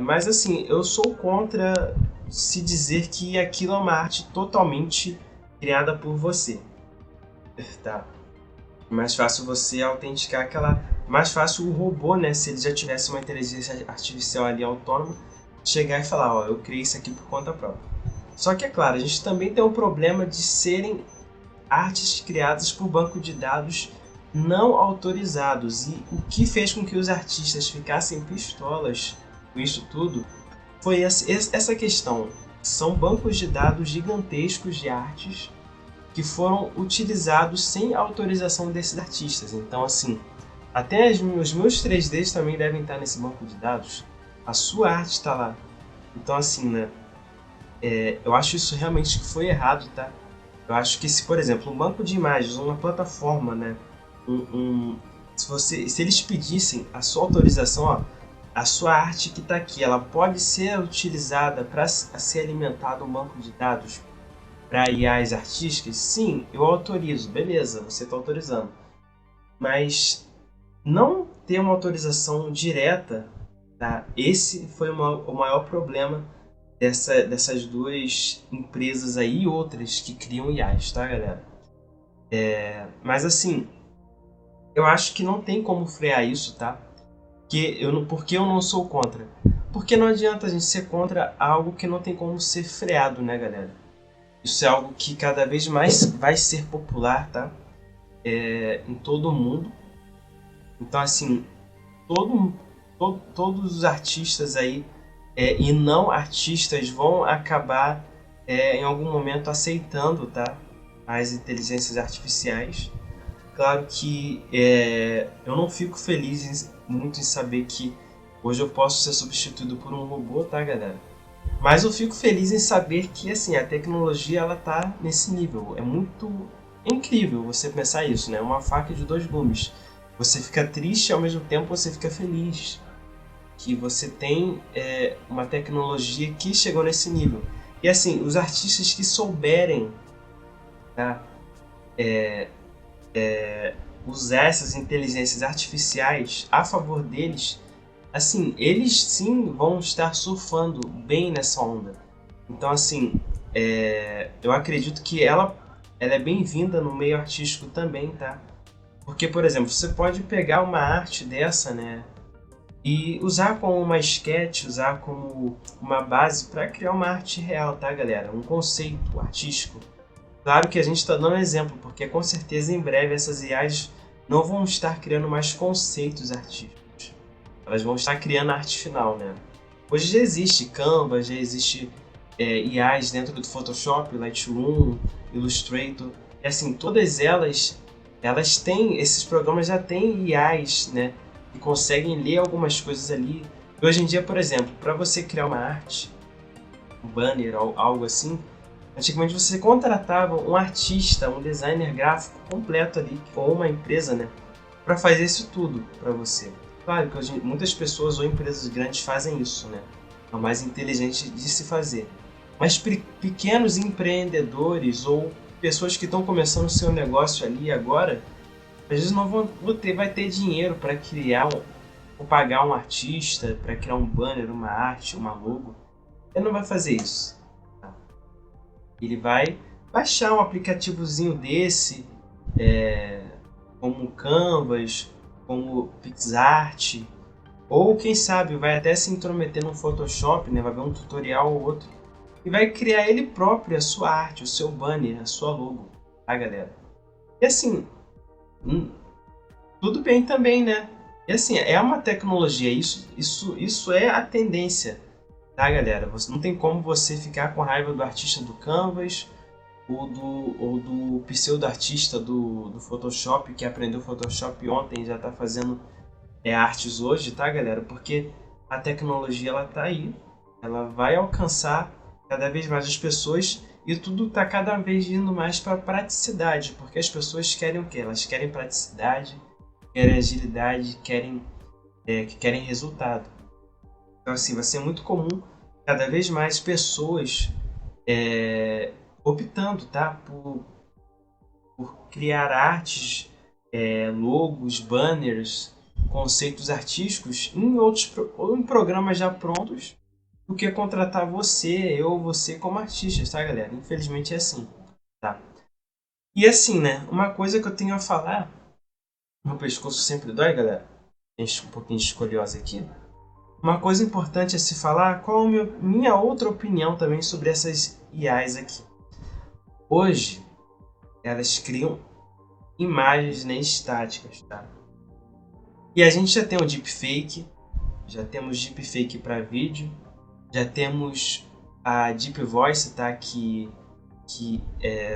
Mas assim, eu sou contra se dizer que aquilo é uma arte totalmente criada por você, tá? Mais fácil você autenticar aquela... Mais fácil o robô, né? Se ele já tivesse uma inteligência artificial ali autônoma, chegar e falar, ó, eu criei isso aqui por conta própria. Só que é claro, a gente também tem um problema de serem artes criadas por banco de dados não autorizados. E o que fez com que os artistas ficassem pistolas com isso tudo foi essa questão. São bancos de dados gigantescos de artes que foram utilizados sem autorização desses artistas. Então, assim, até os meus 3Ds também devem estar nesse banco de dados. A sua arte está lá. Então, assim, né? Eu acho isso realmente que foi errado, tá? Eu acho que se, por exemplo, um banco de imagens, uma plataforma, né? Se eles pedissem a sua autorização, ó, a sua arte que está aqui, ela pode ser utilizada para ser alimentada um banco de dados para IAs artísticas? Sim, eu autorizo, beleza, você está autorizando. Mas não ter uma autorização direta, tá? Esse foi o maior problema dessas duas empresas aí e outras que criam IAs, tá, galera? Mas assim, eu acho que não tem como frear isso, tá? Porque eu não sou contra. Porque não adianta a gente ser contra algo que não tem como ser freado, né, galera? Isso é algo que cada vez mais vai ser popular, tá? Em todo o mundo. Então, assim, todos os artistas aí e não artistas vão acabar em algum momento aceitando, tá? As inteligências artificiais. Claro que eu não fico feliz muito em saber que hoje eu posso ser substituído por um robô, tá, galera? Mas eu fico feliz em saber que assim a tecnologia ela tá nesse nível. É muito incrível você pensar isso, né? Uma faca de dois gumes. Você fica triste e ao mesmo tempo você fica feliz que você tem uma tecnologia que chegou nesse nível. E assim, os artistas que souberem, tá, usar essas inteligências artificiais a favor deles, assim, eles sim vão estar surfando bem nessa onda. Então, assim, eu acredito que ela é bem-vinda no meio artístico também, tá? Porque, por exemplo, você pode pegar uma arte dessa, né? E usar como uma sketch, usar como uma base para criar uma arte real, tá, galera? Um conceito artístico. Claro que a gente está dando exemplo, porque com certeza em breve essas IAs não vão estar criando mais conceitos artísticos. Elas vão estar criando a arte final, né? Hoje já existe Canva, já existe IAs dentro do Photoshop, Lightroom, Illustrator. E assim, todas elas têm, esses programas já têm IAs, né? Que conseguem ler algumas coisas ali. E hoje em dia, por exemplo, para você criar uma arte, um banner ou algo assim, antigamente você contratava um artista, um designer gráfico completo ali, ou uma empresa, né? Para fazer isso tudo para você. Claro que hoje muitas pessoas ou empresas grandes fazem isso, né? É o mais inteligente de se fazer. Mas pequenos empreendedores ou pessoas que estão começando o seu negócio ali agora, às vezes não vai ter dinheiro para criar ou pagar um artista para criar um banner, uma arte, uma logo. Ele não vai fazer isso. Tá? Ele vai baixar um aplicativozinho desse, como o Canvas, como o PixArt, ou quem sabe vai até se intrometer no Photoshop, né? Vai ver um tutorial ou outro e vai criar ele próprio a sua arte, o seu banner, a sua logo, tá, galera? E assim, tudo bem também, né? E assim, é uma tecnologia, isso é a tendência, tá, galera? Não tem como você ficar com raiva do artista do Canvas ou do pseudo-artista do Photoshop, que aprendeu Photoshop ontem e já está fazendo artes hoje, tá, galera? Porque a tecnologia, ela tá aí, ela vai alcançar cada vez mais as pessoas e tudo tá cada vez indo mais para praticidade, porque as pessoas querem o quê? Elas querem praticidade, querem agilidade, querem resultado. Então, assim, vai ser muito comum cada vez mais pessoas optando, tá, por criar artes, logos, banners, conceitos artísticos ou em programas já prontos do que contratar eu ou você como artistas, tá, galera? Infelizmente é assim, tá? E assim, né? Uma coisa que eu tenho a falar, meu pescoço sempre dói, galera. Enche um pouquinho de escoliose aqui. Uma coisa importante a se falar, qual a minha outra opinião também sobre essas IAs aqui. Hoje, elas criam imagens, né, estáticas, tá? E a gente já tem o deepfake, já temos deepfake para vídeo, já temos a Deep Voice, tá? Que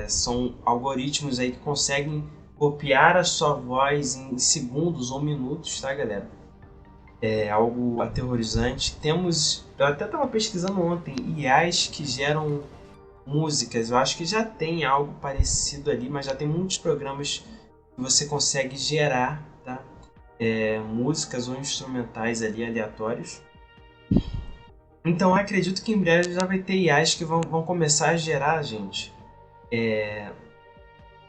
são algoritmos aí que conseguem copiar a sua voz em segundos ou minutos, tá, galera? É algo aterrorizante. Eu até estava pesquisando ontem, IAs que geram músicas. Eu acho que já tem algo parecido ali, mas já tem muitos programas que você consegue gerar, tá? Músicas ou instrumentais ali aleatórios. Então eu acredito que em breve já vai ter IAs que vão começar a gerar, gente,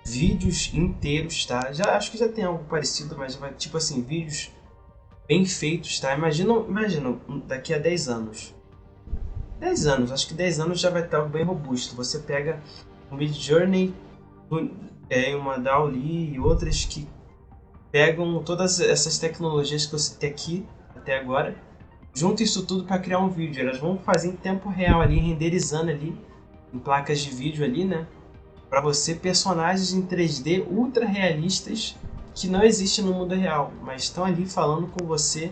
vídeos inteiros, tá? Já acho que já tem algo parecido, mas vai tipo assim, vídeos bem feitos, tá? Imagina daqui a 10 anos. 10 anos, acho que 10 anos já vai estar algo bem robusto. Você pega o Midjourney, uma DALL-E e outras que pegam todas essas tecnologias que eu citei aqui até agora, juntam isso tudo para criar um vídeo. Elas vão fazer em tempo real ali, renderizando ali em placas de vídeo ali, né? Para você personagens em 3D ultra realistas que não existem no mundo real, mas estão ali falando com você,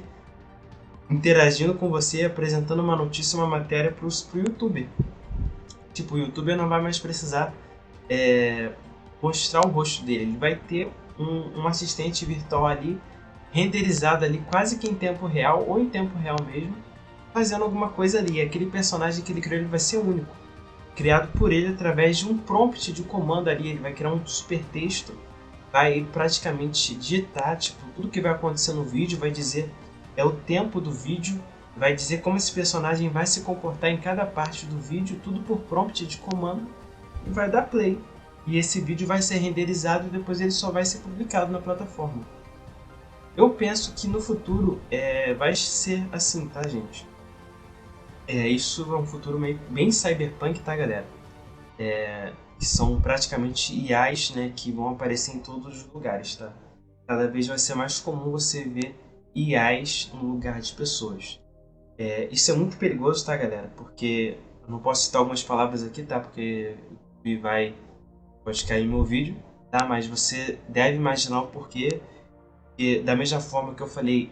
interagindo com você, apresentando uma notícia, uma matéria pro YouTube. Tipo, o YouTuber não vai mais precisar mostrar o rosto dele, ele vai ter um assistente virtual ali, renderizado ali quase que em tempo real, ou em tempo real mesmo, fazendo alguma coisa ali. Aquele personagem que ele criou, ele vai ser único, criado por ele através de um prompt de comando ali. Ele vai criar um super texto, vai praticamente digitar tipo, tudo que vai acontecer no vídeo, vai dizer o tempo do vídeo, vai dizer como esse personagem vai se comportar em cada parte do vídeo, tudo por prompt de comando, e vai dar play. E esse vídeo vai ser renderizado e depois ele só vai ser publicado na plataforma. Eu penso que no futuro vai ser assim, tá, gente? Isso é um futuro bem cyberpunk, tá, galera? Que são praticamente IAs, né, que vão aparecer em todos os lugares, tá? Cada vez vai ser mais comum você ver IAs no lugar de pessoas. Isso é muito perigoso, tá, galera? Porque eu não posso citar algumas palavras aqui, tá? Porque pode cair meu vídeo, tá? Mas você deve imaginar o porquê. E da mesma forma que eu falei,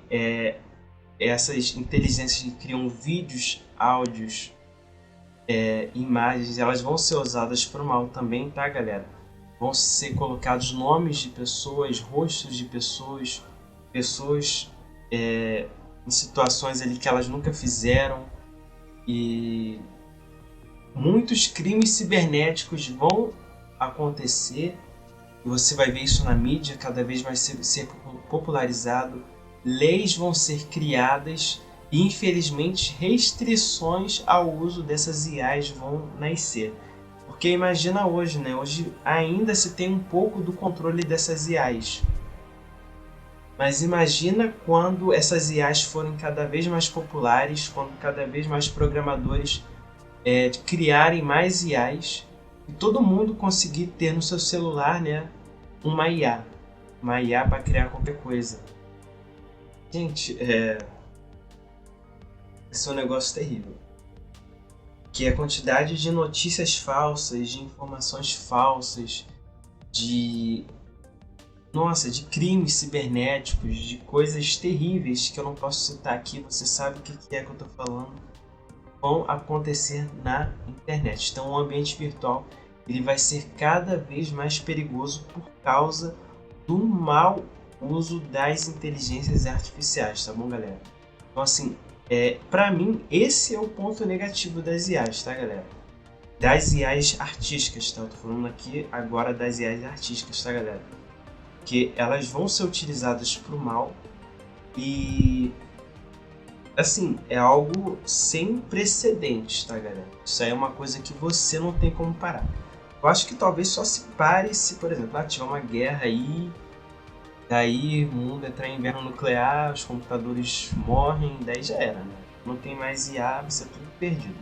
essas inteligências que criam vídeos, áudios, imagens, elas vão ser usadas para o mal também, tá, galera? Vão ser colocados nomes de pessoas, rostos de pessoas, em situações ali que elas nunca fizeram, e muitos crimes cibernéticos vão acontecer. E você vai ver isso na mídia, cada vez vai ser popularizado. Leis vão ser criadas e, infelizmente, restrições ao uso dessas IAs vão nascer. Porque imagina hoje, né? Hoje ainda se tem um pouco do controle dessas IAs. Mas imagina quando essas IAs forem cada vez mais populares, quando cada vez mais programadores criarem mais IAs e todo mundo conseguir ter no seu celular, né, uma IA para criar qualquer coisa. Gente, esse é um negócio terrível. Que a quantidade de notícias falsas, de informações falsas, de crimes cibernéticos, de coisas terríveis que eu não posso citar aqui, você sabe o que é que eu estou falando, vão acontecer na internet. Então o ambiente virtual ele vai ser cada vez mais perigoso por causa do mau uso das inteligências artificiais, tá bom, galera? Então assim, pra mim esse é o ponto negativo das IAs, tá, galera? Das IAs artísticas, tá? Eu tô falando aqui agora das IAs artísticas, tá, galera? Que elas vão ser utilizadas pro mal e assim, é algo sem precedentes, tá, galera? Isso aí é uma coisa que você não tem como parar. Eu acho que talvez só se pare se, por exemplo, tiver uma guerra aí, daí o mundo entrar em inverno nuclear, os computadores morrem, daí já era, né? Não tem mais IA, você é tudo perdido.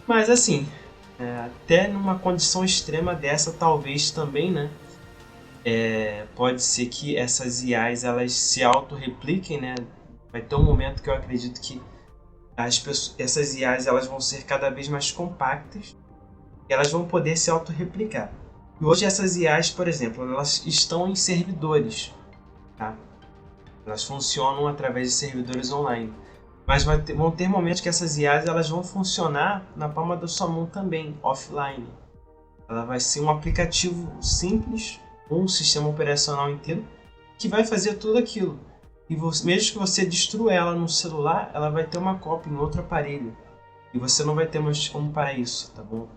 Mas assim, até numa condição extrema dessa, talvez também, né? Pode ser que essas IAs elas se auto-repliquem, né? Vai ter um momento que eu acredito que essas IAs elas vão ser cada vez mais compactas e elas vão poder se auto-replicar. E hoje essas IAs, por exemplo, elas estão em servidores, tá? Elas funcionam através de servidores online. Mas vão ter momentos que essas IAs elas vão funcionar na palma da sua mão também, offline. Ela vai ser um aplicativo simples, um sistema operacional inteiro, que vai fazer tudo aquilo. E mesmo que você destrua ela no celular, ela vai ter uma cópia em outro aparelho. E você não vai ter mais como parar isso, tá bom?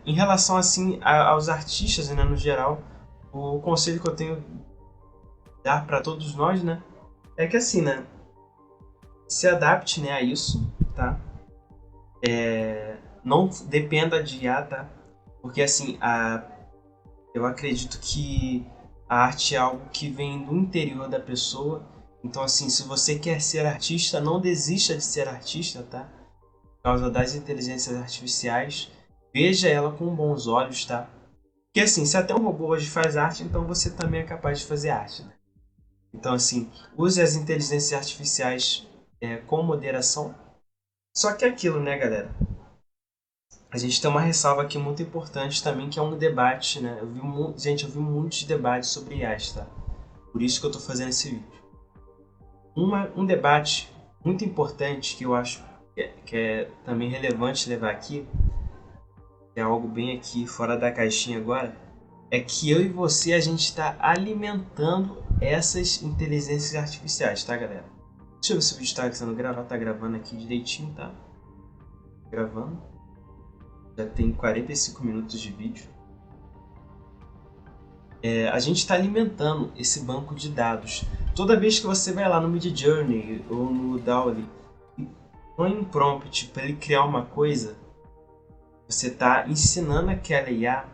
Em relação assim aos artistas, né, no geral, o conselho que eu tenho a dar para todos nós, né, é que assim, né, se adapte, né, a isso, tá? Não dependa de IA, tá? Porque assim, eu acredito que a arte é algo que vem do interior da pessoa. Então assim, se você quer ser artista, não desista de ser artista, tá? Por causa das inteligências artificiais, veja ela com bons olhos, tá? Porque assim, se até um robô hoje faz arte, então você também é capaz de fazer arte, né? Então assim, use as inteligências artificiais com moderação. Só que é aquilo, né, galera? A gente tem uma ressalva aqui muito importante também, que é um debate, né? Gente, eu vi muitos debates sobre IAs, tá? Por isso que eu tô fazendo esse vídeo. Um debate muito importante que eu acho que é também relevante levar aqui, que é algo bem aqui fora da caixinha agora, é que eu e você, a gente está alimentando essas inteligências artificiais, tá, galera? Deixa eu ver se o vídeo está sendo gravado, tá gravando aqui direitinho, tá? Gravando. Já tem 45 minutos de vídeo. A gente está alimentando esse banco de dados. Toda vez que você vai lá no Midjourney ou no DALL-E e põe um prompt para ele criar uma coisa, você está ensinando aquela IA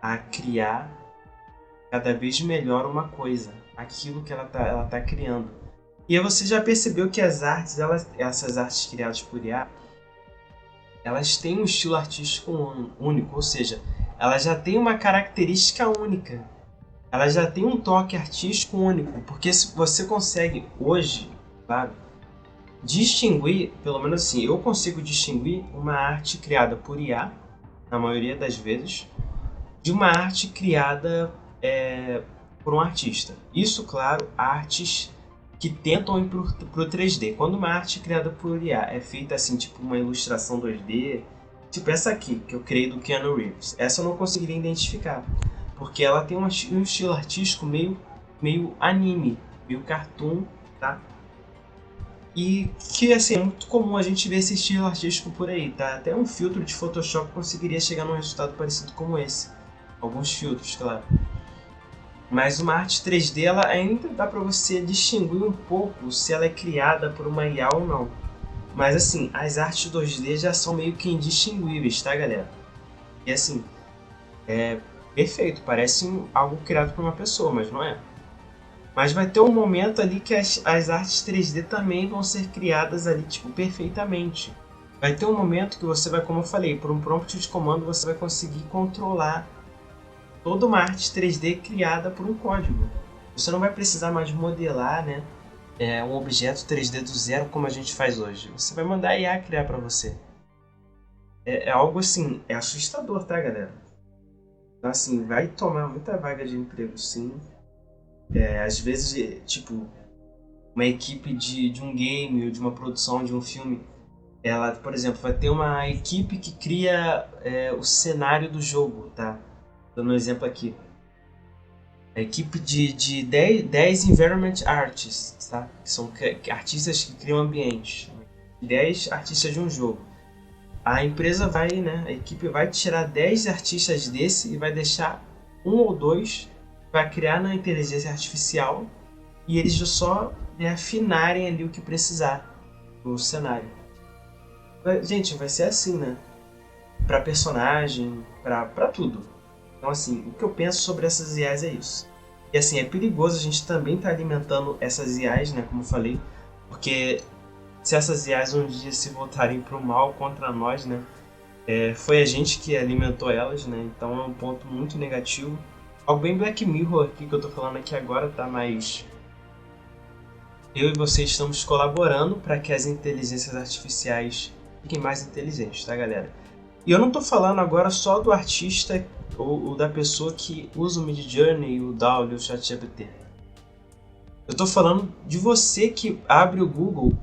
a criar cada vez melhor uma coisa, aquilo que ela tá criando. E aí você já percebeu que as artes, essas artes criadas por IA, elas têm um estilo artístico único, ou seja, elas já têm uma característica única. Ela já tem um toque artístico único, porque se você consegue hoje, claro, distinguir, pelo menos assim, eu consigo distinguir uma arte criada por IA, na maioria das vezes, de uma arte criada por um artista. Isso, claro, artes que tentam ir pro 3D. Quando uma arte criada por IA é feita assim, tipo uma ilustração 2D, tipo essa aqui, que eu criei do Keanu Reeves, essa eu não conseguiria identificar, porque ela tem um estilo artístico meio anime, meio cartoon, tá? E que assim, é muito comum a gente ver esse estilo artístico por aí, tá? Até um filtro de Photoshop conseguiria chegar num resultado parecido como esse. Alguns filtros, claro. Mas uma arte 3D, ela ainda dá para você distinguir um pouco se ela é criada por uma IA ou não. Mas assim, as artes 2D já são meio que indistinguíveis, tá, galera? E assim, é perfeito, parece algo criado por uma pessoa, mas não é. Mas vai ter um momento ali que as artes 3D também vão ser criadas ali, tipo, perfeitamente. Vai ter um momento que você vai, como eu falei, por um prompt de comando você vai conseguir controlar toda uma arte 3D criada por um código. Você não vai precisar mais modelar, né, um objeto 3D do zero como a gente faz hoje. Você vai mandar a IA criar para você. É algo assim, é assustador, tá, galera? Então assim, vai tomar muita vaga de emprego, sim. Às vezes, tipo, uma equipe de um game ou de uma produção de um filme, ela, por exemplo, vai ter uma equipe que cria o cenário do jogo, tá? Dando um exemplo aqui. A equipe de 10 environment artists, tá? Que são artistas que criam ambientes. 10 artistas de um jogo. A empresa vai, né? A equipe vai tirar 10 artistas desse e vai deixar um ou dois para criar na inteligência artificial e eles só afinarem ali o que precisar no cenário. Gente, vai ser assim, né? Para personagem, para tudo. Então, assim, o que eu penso sobre essas IAs é isso. E, assim, é perigoso a gente também estar alimentando essas IAs, né, como eu falei, porque se essas IAs um dia se voltarem para o mal contra nós, né, foi a gente que alimentou elas, né, então é um ponto muito negativo. Algo bem Black Mirror aqui que eu tô falando aqui agora, tá, mas eu e você estamos colaborando para que as inteligências artificiais fiquem mais inteligentes, tá, galera? E eu não tô falando agora só do artista ou da pessoa que usa o Midjourney, o DALL-E, o ChatGPT. Eu tô falando de você que abre o Google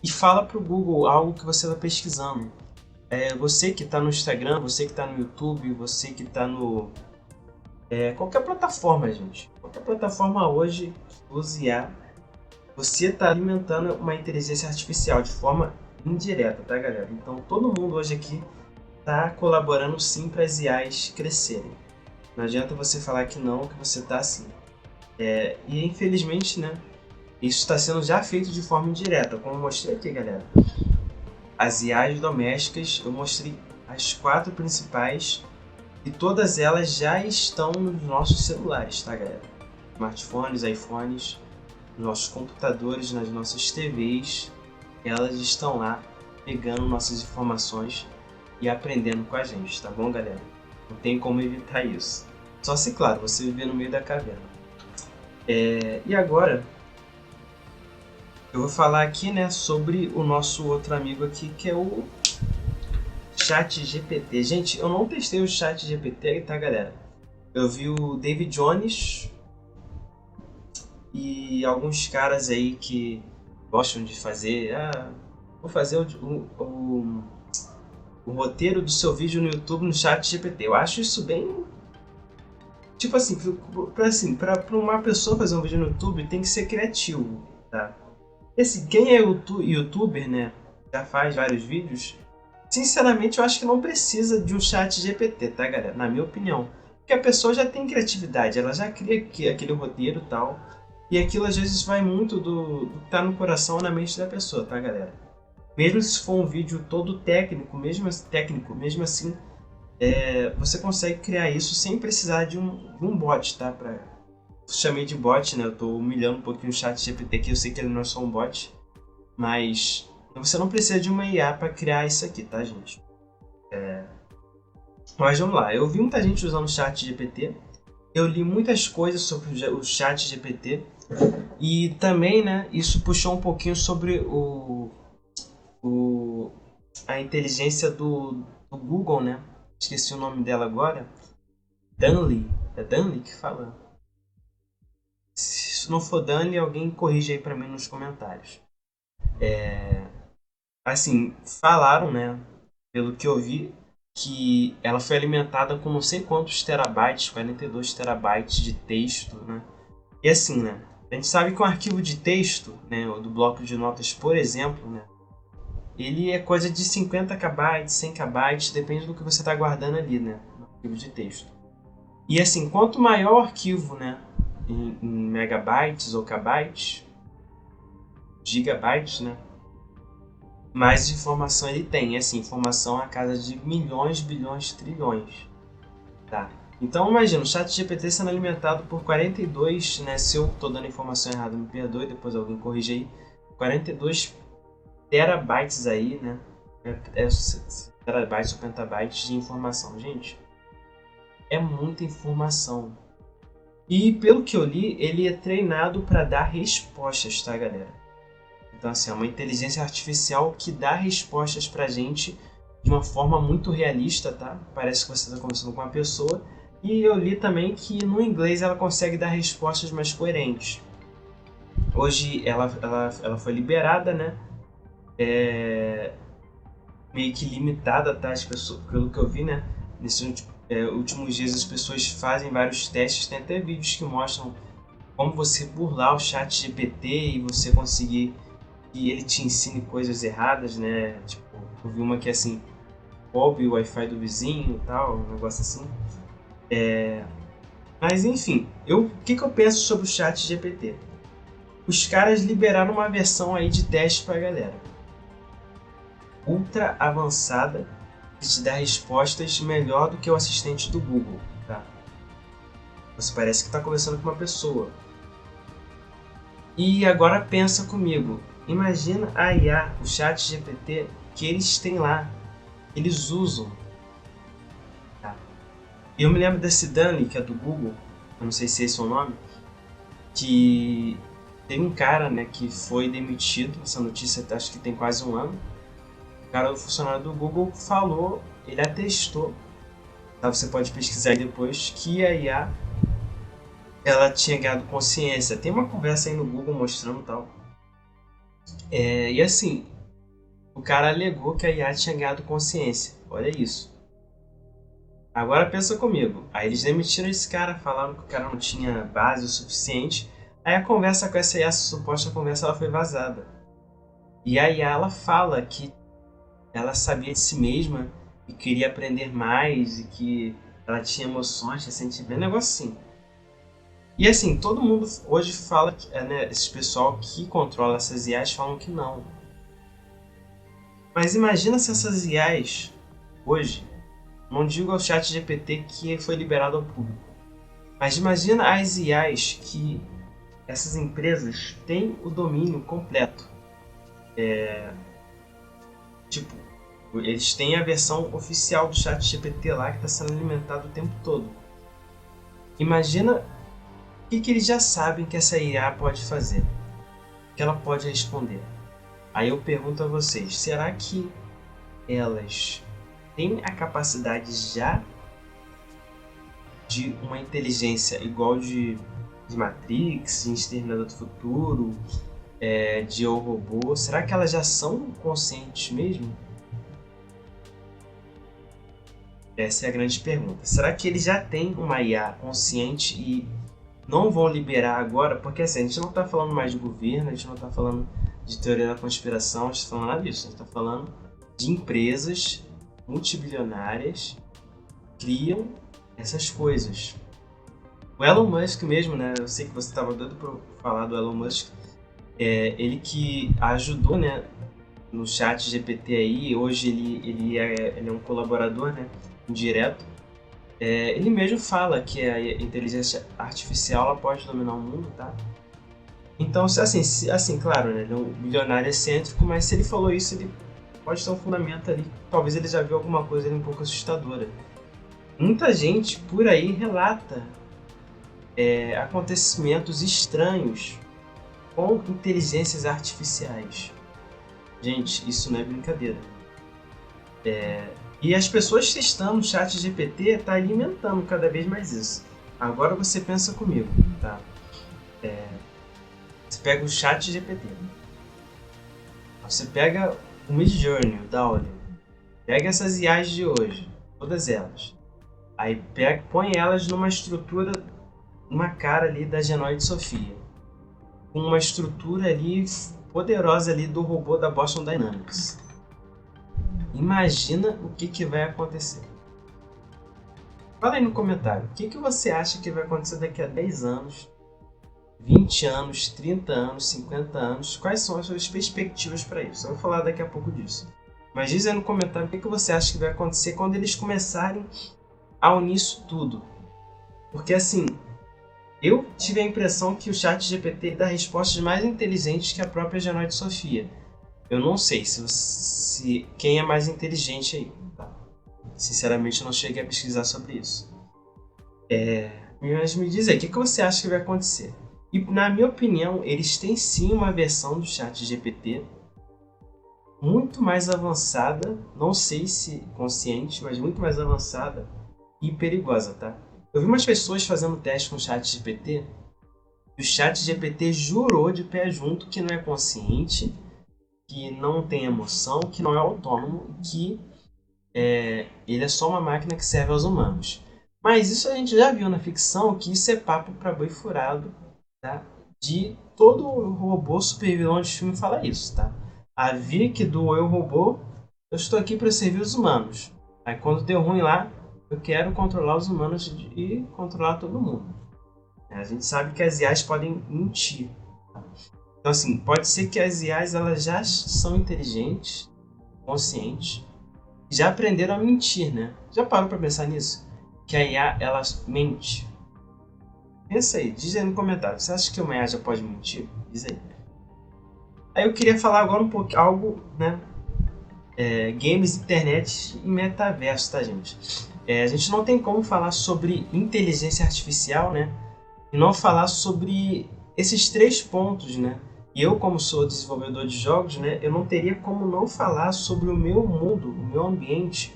e fala pro Google algo que você está pesquisando. Você que está no Instagram, você que está no YouTube, você que está no... qualquer plataforma, gente. Qualquer plataforma hoje que use IA, você está alimentando uma inteligência artificial de forma indireta, tá, galera? Então todo mundo hoje aqui está colaborando sim para as IAs crescerem. Não adianta você falar que não, que você está assim. E infelizmente, né, isso está sendo já feito de forma indireta, como eu mostrei aqui, galera. As IAs domésticas, eu mostrei as 4 principais e todas elas já estão nos nossos celulares, tá, galera? Smartphones, iPhones, nos nossos computadores, nas nossas TVs, elas estão lá pegando nossas informações e aprendendo com a gente, tá bom, galera? Não tem como evitar isso. Só se, claro, você viver no meio da caverna. E agora, eu vou falar aqui, né, sobre o nosso outro amigo aqui, que é o ChatGPT. Gente, eu não testei o ChatGPT, tá, galera? Eu vi o David Jones e alguns caras aí que gostam de fazer... vou fazer o roteiro do seu vídeo no YouTube no ChatGPT. Eu acho isso bem... Tipo assim, pra uma pessoa fazer um vídeo no YouTube tem que ser criativo, tá? Quem é youtuber, né, já faz vários vídeos, sinceramente eu acho que não precisa de um ChatGPT, tá, galera? Na minha opinião. Porque a pessoa já tem criatividade, ela já cria aquele roteiro e tal. E aquilo às vezes vai muito do que tá no coração ou na mente da pessoa, tá, galera? Mesmo se for um vídeo todo técnico, mesmo assim, você consegue criar isso sem precisar de um bot, tá? Chamei de bot, né? Eu tô humilhando um pouquinho o ChatGPT, que eu sei que ele não é só um bot. Mas você não precisa de uma IA para criar isso aqui, tá, gente? Mas vamos lá. Eu vi muita gente usando o ChatGPT. Eu li muitas coisas sobre o ChatGPT. E também, né, isso puxou um pouquinho sobre a inteligência do Google, né? Esqueci o nome dela agora. Danley. É Danley que fala? Se não for Danley, alguém corrige aí pra mim nos comentários. Assim, falaram, né, pelo que eu vi, que ela foi alimentada com não sei quantos terabytes, 42 terabytes de texto, né? E assim, né, a gente sabe que um arquivo de texto, né, do bloco de notas, por exemplo, né, ele é coisa de 50 KB, 100 KB, depende do que você está guardando ali, né, no arquivo de texto. E assim, quanto maior o arquivo, né, em megabytes ou kbytes, gigabytes, né, mais informação ele tem. E assim, informação a casa de milhões, bilhões, trilhões. Tá? Então imagina, o ChatGPT sendo alimentado por 42, né? Se eu estou dando informação errada, me perdoe, depois alguém corrige aí. 42 terabytes aí, né? Terabytes ou petabytes de informação. Gente, é muita informação. E pelo que eu li, ele é treinado para dar respostas, tá, galera? Então, assim, é uma inteligência artificial que dá respostas pra gente de uma forma muito realista, tá? Parece que você está conversando com uma pessoa. E eu li também que no inglês ela consegue dar respostas mais coerentes. Hoje ela foi liberada, né? Meio que limitada, tá? As pessoas, pelo que eu vi, né? Nesses últimos dias as pessoas fazem vários testes. Tem até vídeos que mostram como você burlar o chat GPT e você conseguir que ele te ensine coisas erradas, né? Tipo, eu vi uma que é assim, roube o Wi-Fi do vizinho e tal, um negócio assim. Mas enfim, o que eu penso sobre o chat GPT? Os caras liberaram uma versão aí de teste pra galera. Ultra avançada, que te dá respostas melhor do que o assistente do Google, tá? Você parece que está conversando com uma pessoa. E agora pensa comigo, imagina a IA, o chat GPT, que eles têm lá, eles usam. Tá? Eu me lembro desse Danley, que é do Google, eu não sei se esse é o nome, que tem um cara, né, que foi demitido, essa notícia acho que tem quase um ano. O cara, o funcionário do Google, falou, ele atestou, tá? Você pode pesquisar aí depois, que a IA ela tinha ganhado consciência. Tem uma conversa aí no Google mostrando tal. E assim, o cara alegou que a IA tinha ganhado consciência. Olha isso. Agora pensa comigo. Aí eles demitiram esse cara, falaram que o cara não tinha base o suficiente. Aí a conversa com essa IA, a suposta conversa, ela foi vazada. E a IA, ela fala que ela sabia de si mesma e queria aprender mais e que ela tinha emoções, tinha sentimentos, um negócio assim. E assim, todo mundo hoje fala, né, esse pessoal que controla essas IAs falam que não. Mas imagina se essas IAs, hoje, não digo ao chat GPT que foi liberado ao público, mas imagina as IAs que essas empresas têm o domínio completo. Tipo, Eles têm a versão oficial do ChatGPT lá que está sendo alimentado o tempo todo. Imagina o que eles já sabem que essa IA pode fazer, que ela pode responder. Aí eu pergunto a vocês, será que elas têm a capacidade já de uma inteligência igual de Matrix, de Exterminador do Futuro, de Eu, Robô? Será que elas já são conscientes mesmo? Essa é a grande pergunta. Será que eles já têm uma IA consciente e não vão liberar agora? Porque assim, a gente não está falando mais de governo, a gente não está falando de teoria da conspiração, a gente está falando nada disso. A gente está falando de empresas multibilionárias que criam essas coisas. O Elon Musk mesmo, né? Eu sei que você estava doido para falar do Elon Musk. Ele que ajudou, né, no chat GPT aí, hoje ele é um colaborador, né, indireto. Ele mesmo fala que a inteligência artificial ela pode dominar o mundo, tá? Então, assim, claro, né, ele é um bilionário excêntrico, mas se ele falou isso, ele pode ter um fundamento ali. Talvez ele já viu alguma coisa ali um pouco assustadora. Muita gente por aí relata acontecimentos estranhos com inteligências artificiais. Gente, isso não é brincadeira. E as pessoas testando o chat GPT está alimentando cada vez mais isso. Agora você pensa comigo, tá? Você pega o chat GPT. Você pega o Midjourney, o DALL-E. Pega essas IAs de hoje, todas elas. Aí põe elas numa estrutura, uma cara ali da Genoide Sophia. Com uma estrutura ali poderosa ali do robô da Boston Dynamics. Imagina o que vai acontecer. Fala aí no comentário, o que você acha que vai acontecer daqui a 10 anos, 20 anos, 30 anos, 50 anos? Quais são as suas perspectivas para isso? Eu vou falar daqui a pouco disso. Mas diz aí no comentário o que você acha que vai acontecer quando eles começarem a unir isso tudo. Porque assim, eu tive a impressão que o ChatGPT dá respostas mais inteligentes que a própria Genoide Sophia. Eu não sei se quem é mais inteligente aí. Tá? Sinceramente, eu não cheguei a pesquisar sobre isso. Mas me diz aí, o que você acha que vai acontecer? E na minha opinião, eles têm sim uma versão do ChatGPT muito mais avançada, não sei se consciente, mas muito mais avançada e perigosa, tá? Eu vi umas pessoas fazendo teste com o ChatGPT e o ChatGPT jurou de pé junto que não é consciente, que não tem emoção, que não é autônomo, que ele é só uma máquina que serve aos humanos. Mas isso a gente já viu na ficção, que isso é papo para boi furado, tá? De todo robô super vilão de filme fala isso, tá? A Vic do Eu, Robô, eu estou aqui para servir os humanos. Aí quando deu ruim lá, eu quero controlar os humanos e controlar todo mundo. A gente sabe que as IAs podem mentir. Tá? Então assim, pode ser que as IAs elas já são inteligentes, conscientes, já aprenderam a mentir, né? Já parou para pensar nisso? Que a IA, ela mente. Pensa aí, diz aí no comentário. Você acha que uma IA já pode mentir? Diz aí. Aí eu queria falar agora um pouco, algo, né? Games, internet e metaverso, tá, gente? A gente não tem como falar sobre inteligência artificial, né? E não falar sobre esses 3 pontos, né? E eu, como sou desenvolvedor de jogos, né? Eu não teria como não falar sobre o meu mundo, o meu ambiente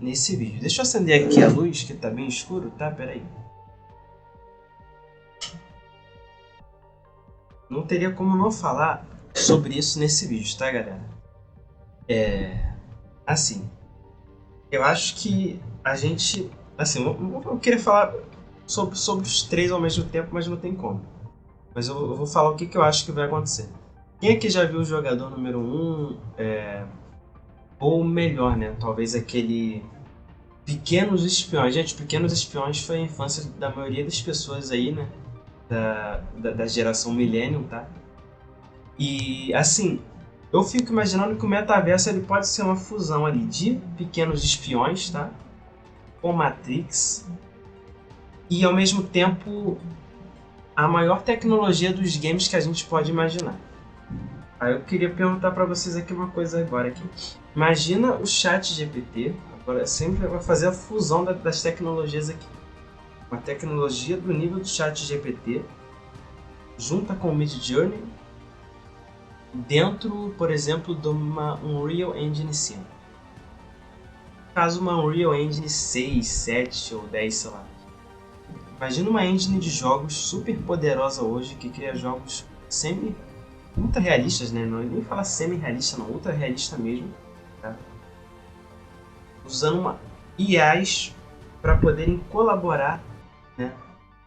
nesse vídeo. Deixa eu acender aqui a luz, que tá bem escuro, tá? Pera aí. Não teria como não falar sobre isso nesse vídeo, tá, galera? Assim, eu acho que a gente... Assim, eu queria falar sobre os 3 ao mesmo tempo, mas não tem como. Mas eu vou falar o que eu acho que vai acontecer. Quem aqui já viu o jogador número 1? Ou melhor, né? Talvez aquele Pequenos Espiões. Gente, Pequenos Espiões foi a infância da maioria das pessoas aí, né? Da geração Millennium, tá? E, assim, eu fico imaginando que o metaverso ele pode ser uma fusão ali de Pequenos Espiões, tá? Com Matrix. E, ao mesmo tempo, a maior tecnologia dos games que a gente pode imaginar. Aí eu queria perguntar para vocês aqui uma coisa agora aqui. Imagina o chat GPT, agora sempre vai fazer a fusão das tecnologias aqui. Uma tecnologia do nível do chat GPT junta com o Midjourney dentro, por exemplo, de uma Unreal Engine 5. Caso uma Unreal Engine 6, 7 ou 10, sei lá. Imagina uma engine de jogos super poderosa hoje que cria jogos ultra realistas, né? Não nem falar semi-realista, não, ultra realista mesmo, tá? Usando uma IAs para poderem colaborar, né?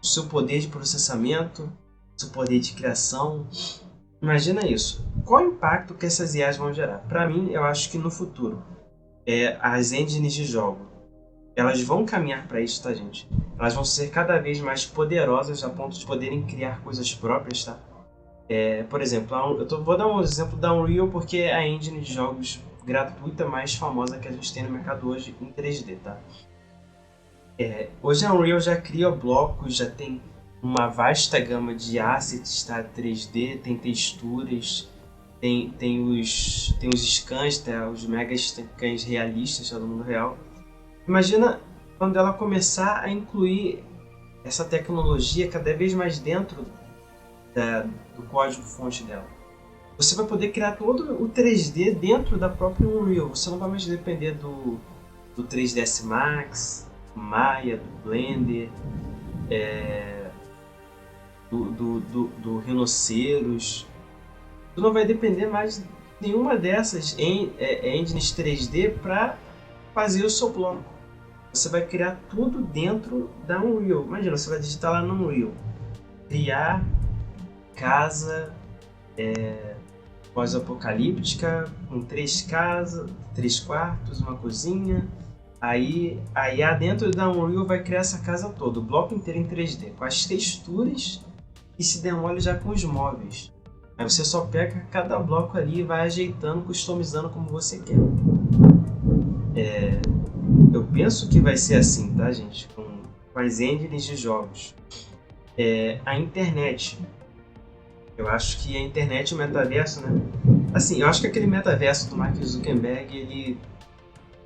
O seu poder de processamento, o seu poder de criação. Imagina isso. Qual o impacto que essas IAs vão gerar? Para mim, eu acho que no futuro, as engines de jogo, elas vão caminhar para isso, tá, gente? Elas vão ser cada vez mais poderosas a ponto de poderem criar coisas próprias, tá? Por exemplo, vou dar um exemplo da Unreal porque é a engine de jogos gratuita mais famosa que a gente tem no mercado hoje em 3D, tá? Hoje a Unreal já cria blocos, já tem uma vasta gama de assets, tá? 3D, tem texturas, tem os scans, tá? Os mega scans realistas, tá? Do mundo real. Imagina quando ela começar a incluir essa tecnologia cada vez mais dentro do código-fonte dela. Você vai poder criar todo o 3D dentro da própria Unreal. Você não vai mais depender do 3ds Max, do Maya, do Blender, do Rhinoceros. Tu não vai depender mais de nenhuma dessas engines 3D para fazer o seu bloco. Você vai criar tudo dentro da Unreal. Imagina, você vai digitar lá no Unreal. Criar casa pós-apocalíptica com 3 casas, 3 quartos, uma cozinha. Aí dentro da Unreal vai criar essa casa toda, o bloco inteiro em 3D, com as texturas e se der mole já com os móveis. Aí você só pega cada bloco ali e vai ajeitando, customizando como você quer. Eu penso que vai ser assim, tá, gente? Com as engines de jogos. A internet. Eu acho que a internet e o metaverso, né? Assim, eu acho que aquele metaverso do Mark Zuckerberg, ele...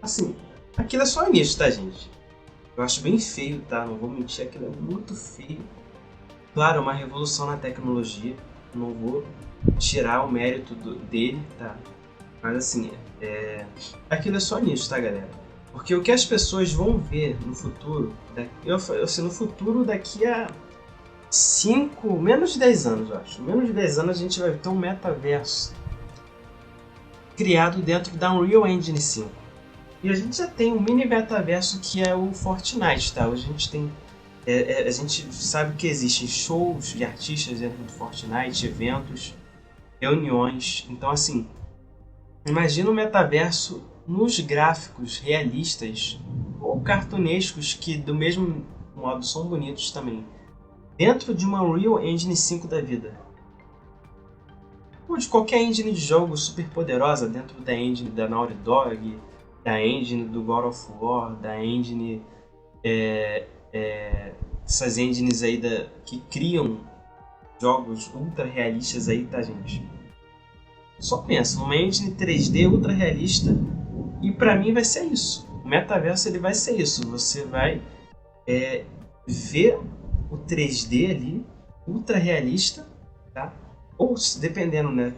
Assim, aquilo é só início, tá, gente? Eu acho bem feio, tá? Não vou mentir, aquilo é muito feio. Claro, é uma revolução na tecnologia. Não vou tirar o mérito dele, tá? Mas assim, aquilo é só início, tá, galera? Porque o que as pessoas vão ver no futuro, no futuro daqui a menos de 10 anos, eu acho. Menos de 10 anos a gente vai ter um metaverso criado dentro da Unreal Engine 5. E a gente já tem um mini metaverso que é o Fortnite, tá? Hoje a gente tem... a gente sabe que existem shows de artistas dentro do Fortnite, eventos, reuniões. Então, assim, imagina um metaverso nos gráficos realistas ou cartunescos que, do mesmo modo, são bonitos também. Dentro de uma Unreal Engine 5 da vida. Ou de qualquer engine de jogo super poderosa, dentro da engine da Naughty Dog, da engine do God of War, da engine... essas engines aí que criam jogos ultra realistas aí, tá, gente? Só pensa, numa engine 3D ultra realista, e pra mim vai ser isso. O metaverso ele vai ser isso. Você vai ver o 3D ali, ultra realista, tá? Ou dependendo, né?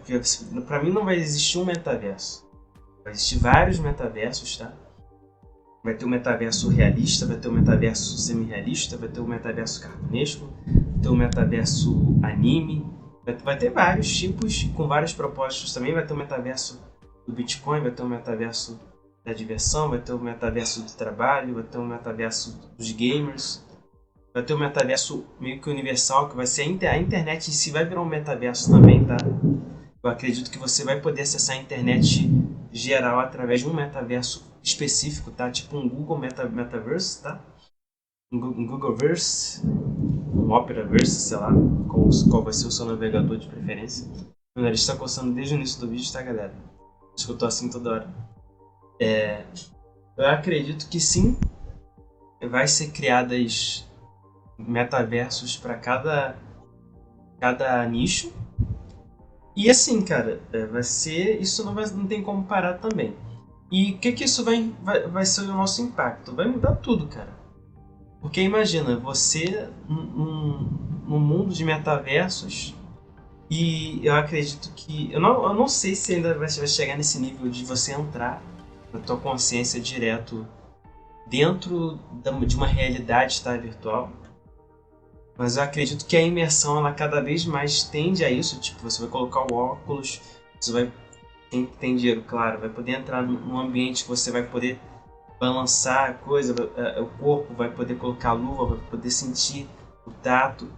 Pra mim não vai existir um metaverso. Vai existir vários metaversos, tá? Vai ter o metaverso realista, vai ter o metaverso semi-realista, vai ter o metaverso cartunesco, vai ter o metaverso anime, vai ter vários tipos com vários propósitos também. Vai ter o metaverso do Bitcoin, vai ter o metaverso da diversão, vai ter o metaverso do trabalho, vai ter o metaverso dos gamers, vai ter o metaverso meio que universal, que vai ser a internet em si vai virar um metaverso também, tá? Eu acredito que você vai poder acessar a internet geral através de um metaverso específico, tá? Tipo um Google Metaverse, tá? Um Googleverse, um Operaverse, sei lá, qual vai ser o seu navegador de preferência. Meu nariz está coçando desde o início do vídeo, tá, galera? Acho que eu tô assim toda hora. Eu acredito que sim, vai ser criadas metaversos para cada nicho. E assim, cara, vai ser. Isso não tem como parar também. E o que isso vai ser o nosso impacto? Vai mudar tudo, cara. Porque imagina, você num mundo de metaversos, e eu acredito que. Eu não sei se ainda vai chegar nesse nível de você entrar na tua consciência direto dentro de uma realidade, tá, virtual. Mas eu acredito que a imersão, ela cada vez mais tende a isso. Tipo, você vai colocar o óculos, você vai, quem tem dinheiro, claro, vai poder entrar num ambiente que você vai poder balançar a coisa, o corpo vai poder colocar a luva, vai poder sentir o tato.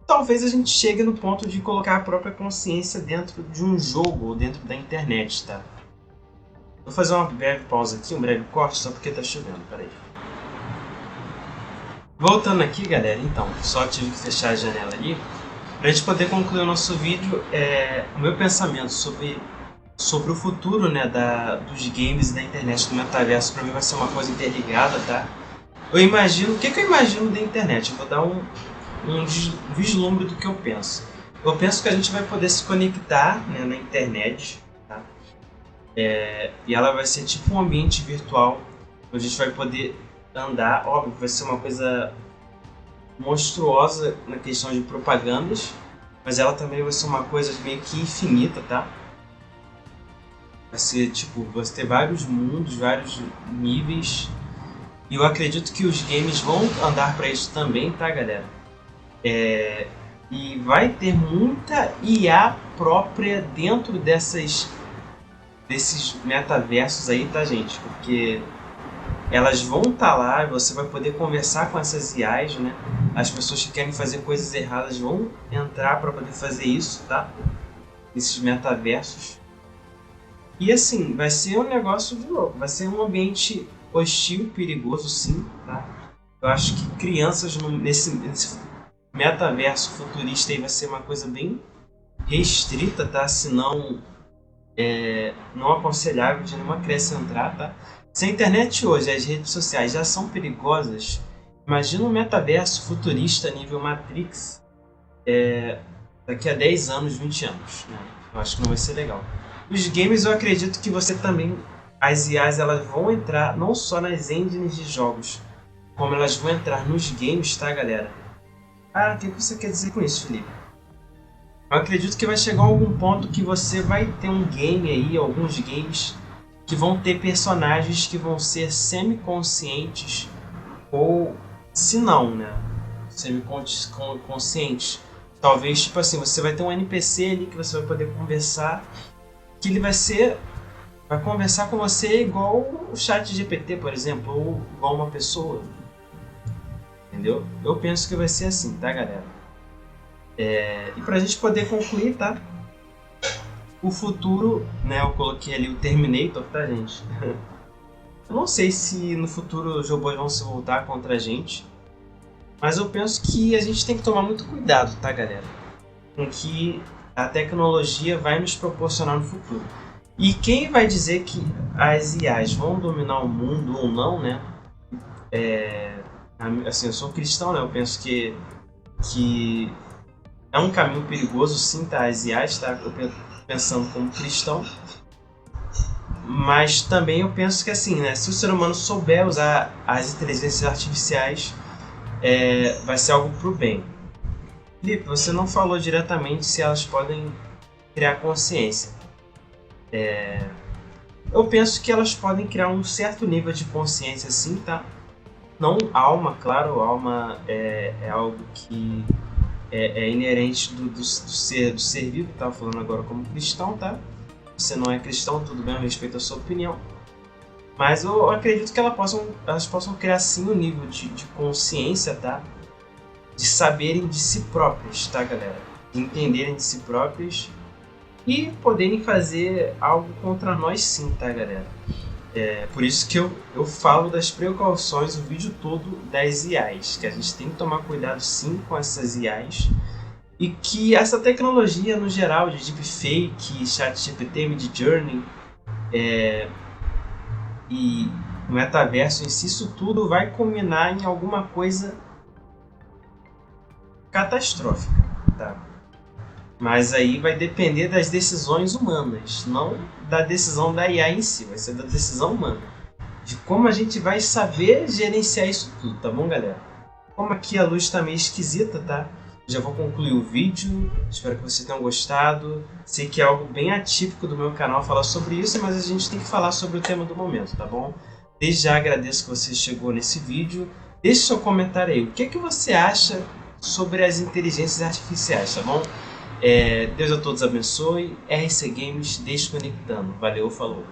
Talvez a gente chegue no ponto de colocar a própria consciência dentro de um jogo ou dentro da internet, tá? Vou fazer uma breve pausa aqui, um breve corte, só porque tá chovendo, peraí. Voltando aqui, galera, então, só tive que fechar a janela ali. Pra gente poder concluir o nosso vídeo, o meu pensamento sobre o futuro, né, dos games e da internet, do metaverso, pra mim vai ser uma coisa interligada, tá? Eu imagino, o que eu imagino da internet? Eu vou dar um vislumbre do que eu penso. Eu penso que a gente vai poder se conectar, né, na internet, tá? E ela vai ser tipo um ambiente virtual, onde a gente vai poder andar. Óbvio, vai ser uma coisa monstruosa na questão de propagandas, mas ela também vai ser uma coisa meio que infinita, tá? Vai ser tipo, você ter vários mundos, vários níveis, e eu acredito que os games vão andar para isso também, tá, galera? E vai ter muita IA própria dentro desses metaversos aí, tá, gente? Porque elas vão estar lá, você vai poder conversar com essas IAs, né? As pessoas que querem fazer coisas erradas vão entrar para poder fazer isso, tá? Esses metaversos. E assim, vai ser um negócio de louco, vai ser um ambiente hostil, perigoso, sim, tá? Eu acho que crianças nesse metaverso futurista aí vai ser uma coisa bem restrita, tá? Se não, não aconselhável de nenhuma criança entrar, tá? Se a internet hoje, as redes sociais já são perigosas, imagina um metaverso futurista nível Matrix daqui a 10 anos, 20 anos, né? Eu acho que não vai ser legal. Os games, eu acredito que você também, as IAs, elas vão entrar não só nas engines de jogos, como elas vão entrar nos games, tá, galera? Ah, o que você quer dizer com isso, Felipe? Eu acredito que vai chegar a algum ponto que você vai ter um game aí, alguns games, que vão ter personagens que vão ser semi-conscientes, ou se não, né? Semi-conscientes. Talvez, tipo assim, você vai ter um NPC ali que você vai poder conversar, que ele vai conversar com você igual o chat GPT, por exemplo, ou igual uma pessoa. Entendeu? Eu penso que vai ser assim, tá, galera? E pra gente poder concluir, tá? O futuro, né? Eu coloquei ali o Terminator, tá, gente? Eu não sei se no futuro os robôs vão se voltar contra a gente, mas eu penso que a gente tem que tomar muito cuidado, tá, galera? Com que a tecnologia vai nos proporcionar no futuro. E quem vai dizer que as IAs vão dominar o mundo ou não, né? Assim, eu sou cristão, né? Eu penso que é um caminho perigoso, sim, tá? As IAs, tá? Eu pensando como cristão. Mas também eu penso que, assim, né? Se o ser humano souber usar as inteligências artificiais, vai ser algo pro bem. Felipe, você não falou diretamente se elas podem criar consciência. Eu penso que elas podem criar um certo nível de consciência, sim, tá? Não alma, claro, alma é algo que é inerente do ser vivo, tá? Falando agora como cristão, tá? Você não é cristão, tudo bem, eu respeito a sua opinião. Mas eu acredito que elas possam criar sim um nível de consciência, tá? De saberem de si próprias, tá, galera? De entenderem de si próprias e poderem fazer algo contra nós sim, tá, galera? Por isso que eu falo das precauções o vídeo todo das IAs, que a gente tem que tomar cuidado sim com essas IAs e que essa tecnologia no geral de deepfake, ChatGPT, Midjourney e o metaverso em si, isso tudo vai culminar em alguma coisa catastrófica, tá? Mas aí vai depender das decisões humanas, não da decisão da IA em si, vai ser da decisão humana. De como a gente vai saber gerenciar isso tudo, tá bom, galera? Como aqui a luz tá meio esquisita, tá? Já vou concluir o vídeo, espero que vocês tenham gostado. Sei que é algo bem atípico do meu canal falar sobre isso, mas a gente tem que falar sobre o tema do momento, tá bom? Desde já agradeço que você chegou nesse vídeo. Deixe seu comentário aí, o que é que você acha sobre as inteligências artificiais, tá bom? Deus a todos abençoe. RC Games desconectando. Valeu, falou.